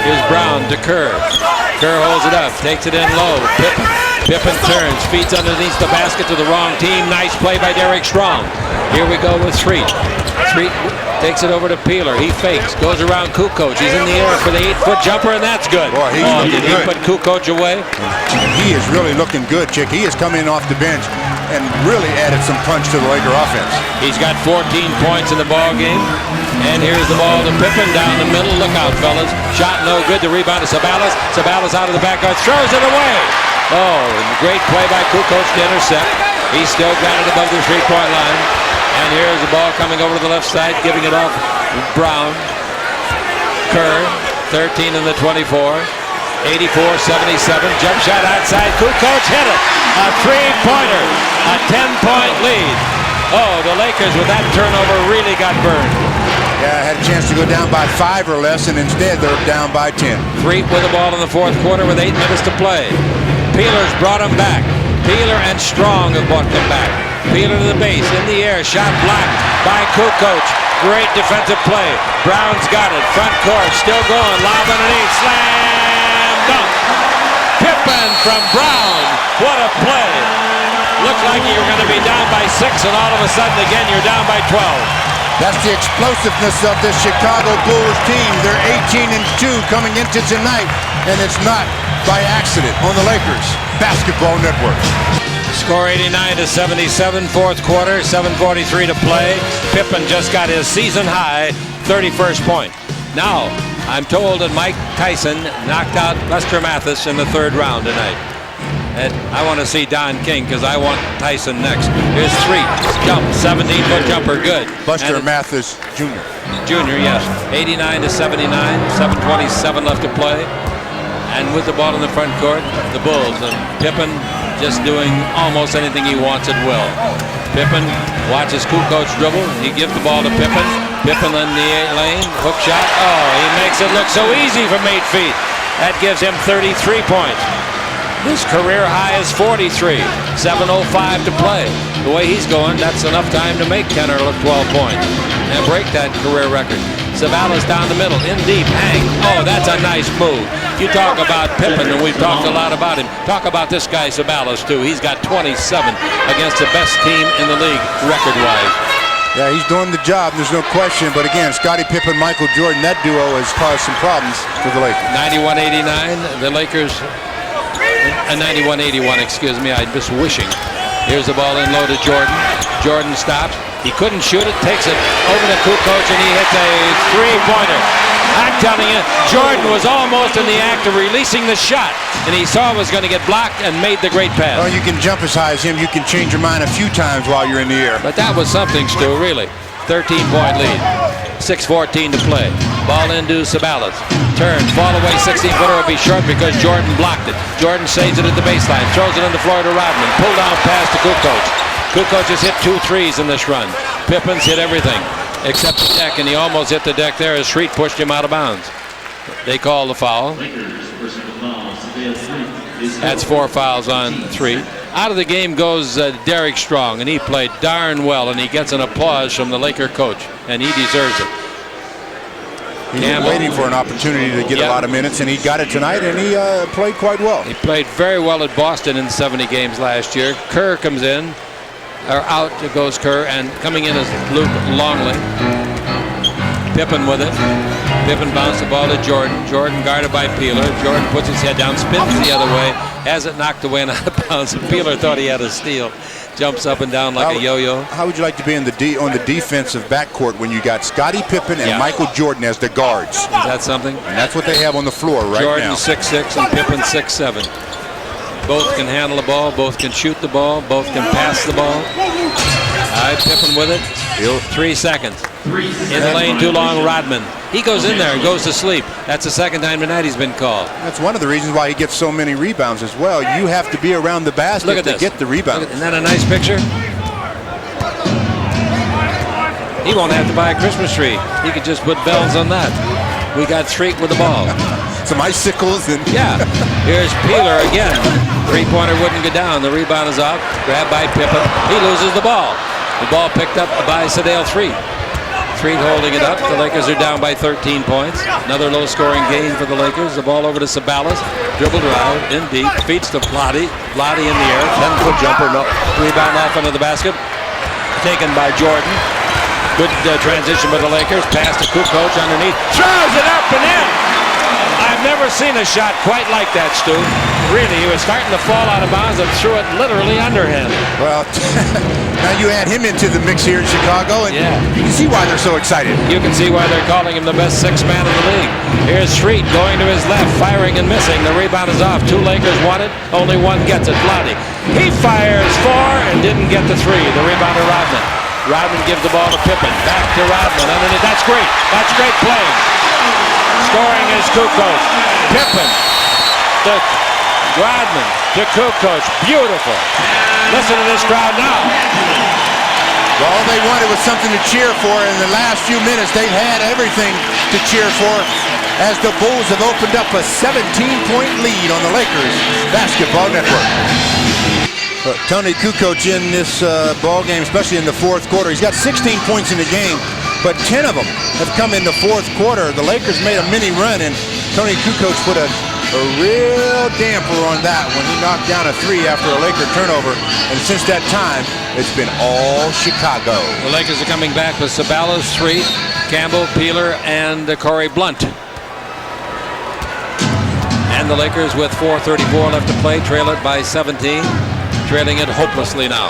Here's Brown to Kerr. Kerr holds it up. Takes it in low. Pippen turns, feeds underneath the basket to the wrong team. Nice play by Derek Strong. Here we go with Street. Street takes it over to Peeler. He fakes, goes around Kukoc. He's in the air for the 8-foot jumper, and that's good. Boy, did he put Kukoc away? He is really looking good, Chick. He has come in off the bench and really added some punch to the Laker offense. He's got 14 points in the ball game. And here's the ball to Pippen down the middle. Look out, fellas. Shot no good. The rebound to Ceballos. Ceballos out of the backcourt. Throws it away. Oh, and great play by Kukoc to intercept. He's still got it above the 3-point line. And here's the ball coming over to the left side, giving it off Brown. Kerr, 13 in the 24. 84-77. Jump shot outside. Kukoc hit it. A 3-pointer. A 10-point lead. Oh, the Lakers with that turnover really got burned. Yeah, had a chance to go down by 5 or less, and instead they're down by 10. Freet with the ball in the fourth quarter with 8 minutes to play. Peeler's brought him back. Peeler and Strong have brought them back. Peeler to the base, in the air, shot blocked by Kukoc. Great defensive play. Brown's got it. Front court, still going. Lob underneath. Slam dunk. Pippen from Brown. What a play. Looked like you were going to be down by 6, and all of a sudden, again, you're down by 12. That's the explosiveness of this Chicago Bulls team. They're 18-2 coming into tonight, and it's not by accident on the Lakers Basketball Network. Score 89-77, fourth quarter, 7:43 to play. Pippen just got his season high 31st point. Now, I'm told that Mike Tyson knocked out Lester Mathis in the 3rd round tonight. And I want to see Don King because I want Tyson next. Here's Street. Jump. 17-foot jumper. Good. Buster Mathis Jr. Jr., yes. 89-79. 7:27 left to play. And with the ball in the front court, the Bulls. And Pippen just doing almost anything he wants at will. Pippen watches Kukoc dribble. He gives the ball to Pippen. Pippen in the lane. Hook shot. Oh, he makes it look so easy from 8 feet. That gives him 33 points. His career high is 43. 7:05 to play. The way he's going, that's enough time to make 10 or 12 points and break that career record. Ceballos down the middle, in deep, hang. Oh, that's a nice move. You talk about Pippen, and we've talked a lot about him. Talk about this guy Ceballos, too. He's got 27 against the best team in the league, record-wise. Yeah, he's doing the job, there's no question. But again, Scottie Pippen, Michael Jordan, that duo has caused some problems for the Lakers. 91-89, the Lakers, 91-81, excuse me, I'm just wishing. Here's the ball in low to Jordan. Jordan stops. He couldn't shoot it, takes it over to Kukoc, and he hits a three-pointer. I'm telling you, Jordan was almost in the act of releasing the shot, and he saw it was going to get blocked and made the great pass. Well, you can jump as high as him. You can change your mind a few times while you're in the air. But that was something, Stu, really. 13-point lead. 6:14 to play. Ball into Ceballos. Turn, fall away, 16-footer will be short because Jordan blocked it. Jordan saves it at the baseline, throws it on the floor to Rodman. Pull down pass to Kukoc. Kukoc has hit 2 threes in this run. Pippen's hit everything except the deck, and he almost hit the deck there as Shreet pushed him out of bounds. They call the foul. That's 4 fouls on 3. Out of the game goes Derek Strong, and he played darn well, and he gets an applause from the Laker coach, and he deserves it. He's been waiting for an opportunity to get a lot of minutes, and he got it tonight, and he played quite well. He played very well at Boston in 70 games last year. Kerr comes in, or out goes Kerr, and coming in is Luke Longley. Pippen with it. Pippen bounced the ball to Jordan. Jordan guarded by Peeler. Jordan puts his head down, spins the other way, has it knocked away and out of bounds. Peeler thought he had a steal. Jumps up and down like a yo-yo. How would you like to be in on the defensive backcourt when you got Scottie Pippen and Michael Jordan as the guards? Is that something? And that's what they have on the floor right Jordan now. 6'6" and Pippen 6'7". Both can handle the ball, both can shoot the ball, both can pass the ball. All right, Pippen with it. 3 seconds. In the lane, too long, Rodman. He goes in there and goes to sleep. That's the second time tonight he's been called. That's one of the reasons why he gets so many rebounds as well. You have to be around the basket to get the rebound. Isn't that a nice picture? He won't have to buy a Christmas tree. He could just put bells on that. We got Shreet with the ball. Some icicles and Here's Peeler again. Three-pointer wouldn't go down. The rebound is out. Grabbed by Pippen. He loses the ball. The ball picked up by Cedric Ceballos. Shreet holding it up. The Lakers are down by 13 points. Another low-scoring game for the Lakers. The ball over to Ceballos. Dribble drive in deep. Feeds to Vlade. Vlade in the air. 10-foot jumper. No. Rebound off into the basket. Taken by Jordan. Good transition by the Lakers. Pass to Kukoc underneath. Throws it up and in. I've never seen a shot quite like that, Stu. Really, he was starting to fall out of bounds and threw it literally under him. Well, now you add him into the mix here in Chicago, and you can see why they're so excited. You can see why they're calling him the best sixth man in the league. Here's Shreet going to his left, firing and missing. The rebound is off. 2 Lakers want it. Only 1 gets it. Vlade. He fires 4 and didn't get the 3. The rebounder Rodman. Rodman gives the ball to Pippen. Back to Rodman. Underneath. That's great. That's great playing. Scoring is Kukoc. Pippen to Rodman to Kukoc. Beautiful. Listen to this crowd now. Well, all they wanted was something to cheer for. In the last few minutes, they've had everything to cheer for as the Bulls have opened up a 17-point lead on the Lakers Basketball Network. Toni Kukoc in this ball game, especially in the fourth quarter. He's got 16 points in the game, but 10 of them have come in the fourth quarter. The Lakers made a mini run, and Toni Kukoc put a real damper on that when he knocked down a 3 after a Laker turnover. And since that time, it's been all Chicago. The Lakers are coming back with Ceballos, Shreet, Campbell, Peeler, and Corey Blunt. And the Lakers with 4:34 left to play, trail it by 17. Trailing it hopelessly now.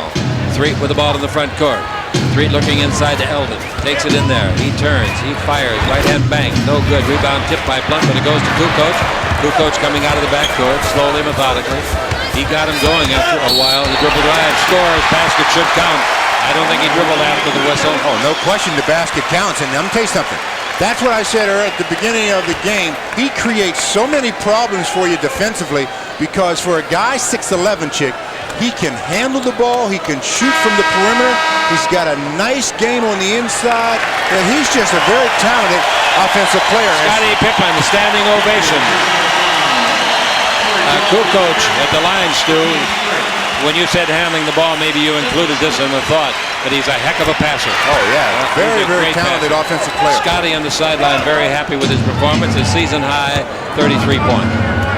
Shreet with the ball in the front court. Shreet looking inside to Eldon. Takes it in there. He turns. He fires. Right-hand bank. No good. Rebound tipped by Blunt, but it goes to Kukoc. Kukoc coming out of the backcourt slowly, methodically. He got him going after a while. The dribble drive. Scores. Basket should count. I don't think he dribbled after the whistle. Oh, no question the basket counts. And I'm going to tell you something. That's what I said at the beginning of the game. He creates so many problems for you defensively because for a guy 6'11", chick, he can handle the ball. He can shoot from the perimeter. He's got a nice game on the inside. And he's just a very talented offensive player. Scottie Pippen, standing ovation. Kukoc at the line, Stu. When you said handling the ball, maybe you included this in the thought. but he's a heck of a passer. Oh, yeah. Very, He's a very great talented passer. offensive player. Scottie on the sideline, very happy with his performance. His season high, 33 points.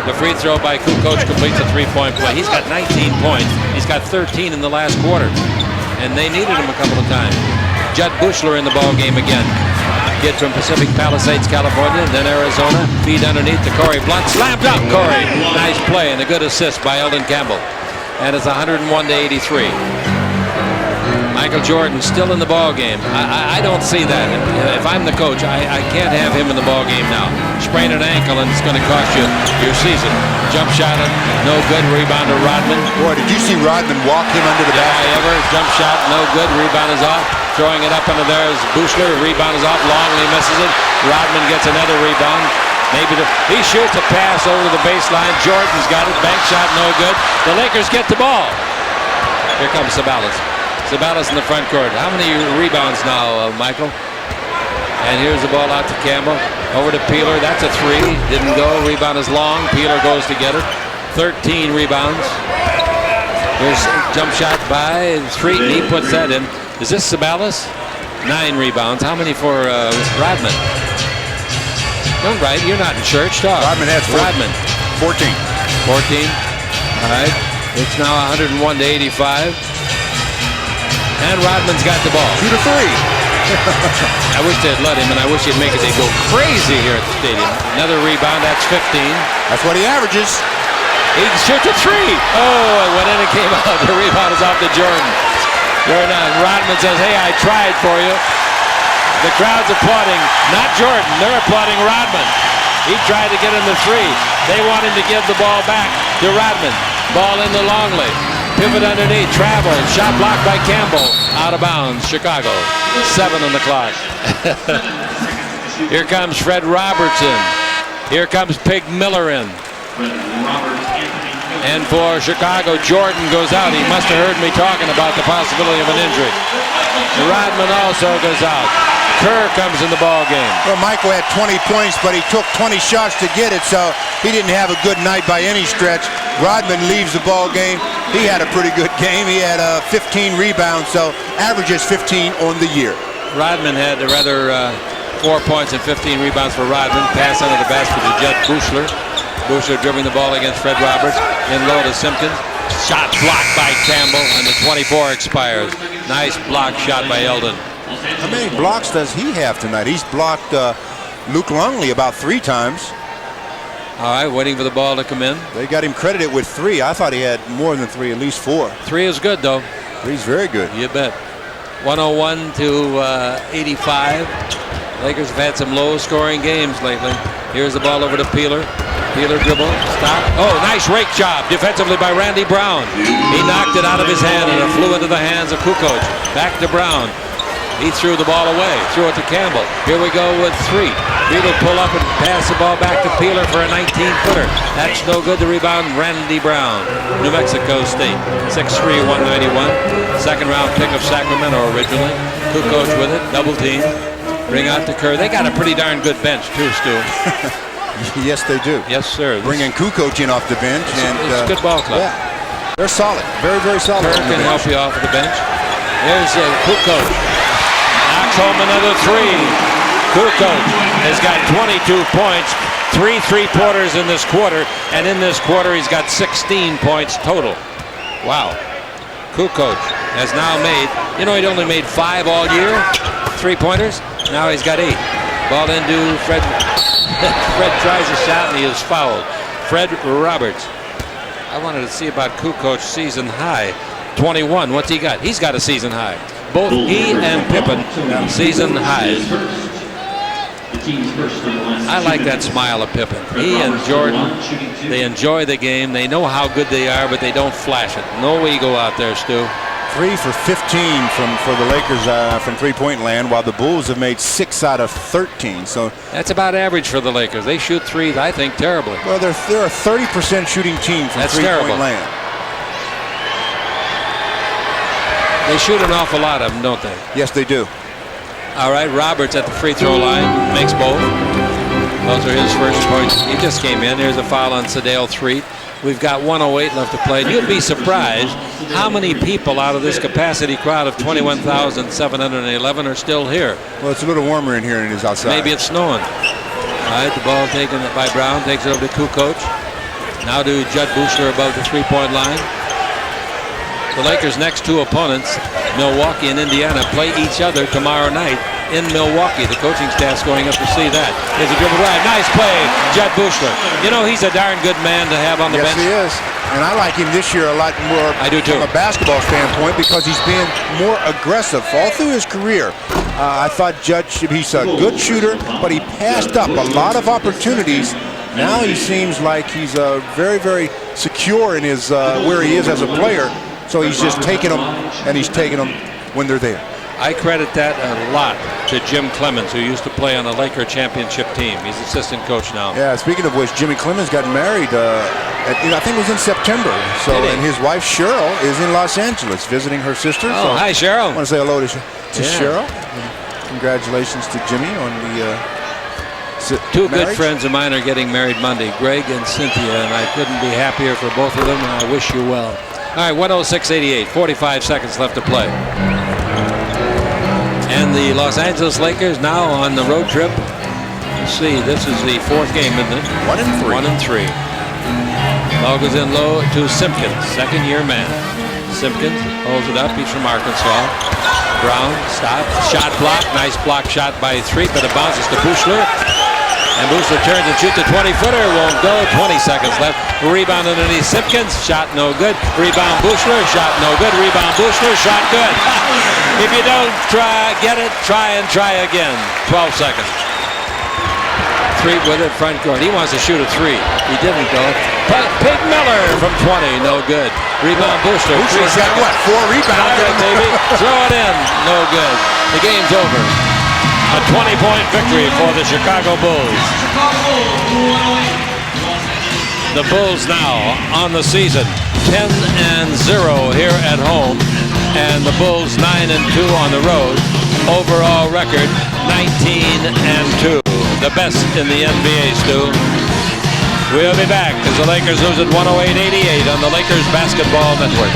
The free throw by Kukoc completes a three-point play. He's got 19 points. He's got 13 in the last quarter, and they needed him a couple of times. Judd Bushler in the ball game again. Kid from Pacific Palisades, California, then Arizona. Feed underneath to Corey Blunt. Slammed up Corey. Nice play and a good assist by Eldon Campbell. And it's 101-83. Michael Jordan still in the ball game. I don't see that. If I'm the coach, I can't have him in the ball game now. Sprain an ankle and it's going to cost you your season. Jump shot, no good. Rebounder Rodman. Boy, did you see Rodman walk him under the basket? Jump shot, no good. Rebound is off. Throwing it up under there is Bushler. Rebound is off. Longley misses it. Rodman gets another rebound. He shoots a pass over to the baseline. Jordan's got it. Bank shot, no good. The Lakers get the ball. Here comes Ceballos. Ceballos in the front court. How many rebounds now, Michael? And here's the ball out to Campbell. Over to Peeler. That's a three. Didn't go. Rebound is long. Peeler goes to get it. 13 rebounds. Here's jump shot by Street. He puts that in. Is this Ceballos? 9 rebounds. How many for Rodman? Don't write. You're not in church. Talk. Rodman has 14. 14. All right. It's now 101-85. And Rodman's got the ball. Shoot a three. I wish they'd let him, and I wish he'd make it. They'd go crazy here at the stadium. Another rebound. That's 15. That's what he averages. He shoots a three. Oh, it went in and came out. The rebound is off to Jordan. Rodman says, hey, I tried for you. The crowd's applauding, not Jordan. They're applauding Rodman. He tried to get in the three. They want him to give the ball back to Rodman. Ball into Longley. Pivot underneath. Travel. Shot blocked by Campbell. Out of bounds. Chicago. 7 on the clock. Here comes Fred Robertson. Here comes Pig Miller in. And for Chicago, Jordan goes out. He must have heard me talking about the possibility of an injury. Rodman also goes out. Kerr comes in the ball game. Well, Michael had 20 points, but he took 20 shots to get it, so he didn't have a good night by any stretch. Rodman leaves the ball game. He had a pretty good game. He had 15 rebounds, so averages 15 on the year. Rodman had 4 points and 15 rebounds for Rodman. Pass under the basket to Judd Bushler. Bushler dribbling the ball against Fred Roberts. In low to Simpkins. Shot blocked by Campbell, and the 24 expires. Nice block shot by Eldon. How many blocks does he have tonight? He's blocked Luke Longley about 3 times. All right, waiting for the ball to come in. They got him credited with 3. I thought he had more than 3, at least 4. 3 is good, though. 3's very good. You bet. 101-85. Lakers have had some low-scoring games lately. Here's the ball over to Peeler. Peeler dribble, stop. Oh, nice rake job defensively by Randy Brown. He knocked it out of his hand and it flew into the hands of Kukoc. Back to Brown. He threw the ball away, threw it to Campbell. Here we go with 3. Peeler pull up and pass the ball back to Peeler for a 19-footer. That's no good. The rebound, Randy Brown, New Mexico State. 6'3", 191. Second round pick of Sacramento originally. Kukoc with it, double team. Bring out to Kerr. They got a pretty darn good bench too, Stu. Yes, they do. Yes, sir. Bringing Kukoc in off the bench. It's a good ball club. Yeah. They're solid. Very, very solid. Kerr can help you off of the bench. Here's Kukoc. Knocks home another 3. Kukoc has got 22 points, 3 3-pointers in this quarter, and in this quarter he's got 16 points total. Wow. Kukoc has now made, he'd only made 5 all year, 3-pointers. Now he's got 8. Ball into Fred. Fred tries a shot and he is fouled. Fred Roberts. I wanted to see about Kukoc's season high. 21. What's he got? He's got a season high. Both he and Pippen season highs. I like that smile of Pippen. He and Jordan, they enjoy the game. They know how good they are, but they don't flash it. No ego out there, Stu. 3 for 15 for the Lakers from three-point land, while the Bulls have made 6 out of 13. So that's about average for the Lakers. They shoot threes, I think, terribly. Well, they're a 30% shooting team from three-point land. They shoot an awful lot of them, don't they? Yes, they do. All right, Roberts at the free throw line makes both. Those are his first points. He just came in. Here's a foul on Sedale Threet. We've got 1:08 left to play. You'd be surprised how many people out of this capacity crowd of 21,711 are still here. Well, it's a little warmer in here than it is outside. Maybe it's snowing. All right, the ball taken by Brown. Takes it over to Kukoc. Now to Judd Buechler above the three-point line. The Lakers' next two opponents, Milwaukee and Indiana, play each other tomorrow night in Milwaukee. The coaching staff's going up to see that. Here's a dribble drive. Nice play, Judd Buechler. You know, he's a darn good man to have on the bench. Yes, he is. And I like him this year a lot more I do too. from a basketball standpoint because he's been more aggressive all through his career. I thought he's a good shooter, but he passed up a lot of opportunities. Now he seems like he's very, very secure in his where he is as a player. So he's just taking them, and he's taking them when they're there. I credit that a lot to Jim Clemens, who used to play on the Laker championship team. He's assistant coach now. Yeah, speaking of which, Jimmy Clemens got married, I think it was in September. So, and his wife, Cheryl, is in Los Angeles visiting her sister. Oh, so hi, Cheryl. I want to say hello to Cheryl. And congratulations to Jimmy on the Two marriage. good friends of mine are getting married Monday, Greg and Cynthia, and I couldn't be happier for both of them, and I wish you well. All right, 106-88, 45 seconds left to play. And the Los Angeles Lakers now on the road trip. Let's see, this is the fourth game, isn't it? 1-3. 1-3. Ball goes in low to Simpkins, second-year man. Simpkins holds it up. He's from Arkansas. Brown, stop, shot block. Nice block shot by Threet, but it bounces to Buechler. And Buechler turns and shoots a 20-footer. Won't go. 20 seconds left. Rebound underneath Simpkins. Shot no good. Rebound Buechler. Shot no good. Rebound Buechler. Shot good. If you don't get it, try and try again. 12 seconds. Threet with it, front court. He wants to shoot a three. He didn't go. But Pig Miller from 20. No good. Rebound Buechler. Buechler's got what? 4 rebounds. Baby. Throw it in. No good. The game's over. A 20-point victory for the Chicago Bulls. The Bulls now on the season 10-0 here at home, and the Bulls 9-2 on the road. Overall record 19-2. The best in the NBA, Stu. We'll be back as the Lakers lose at 108-88 on the Lakers Basketball Network.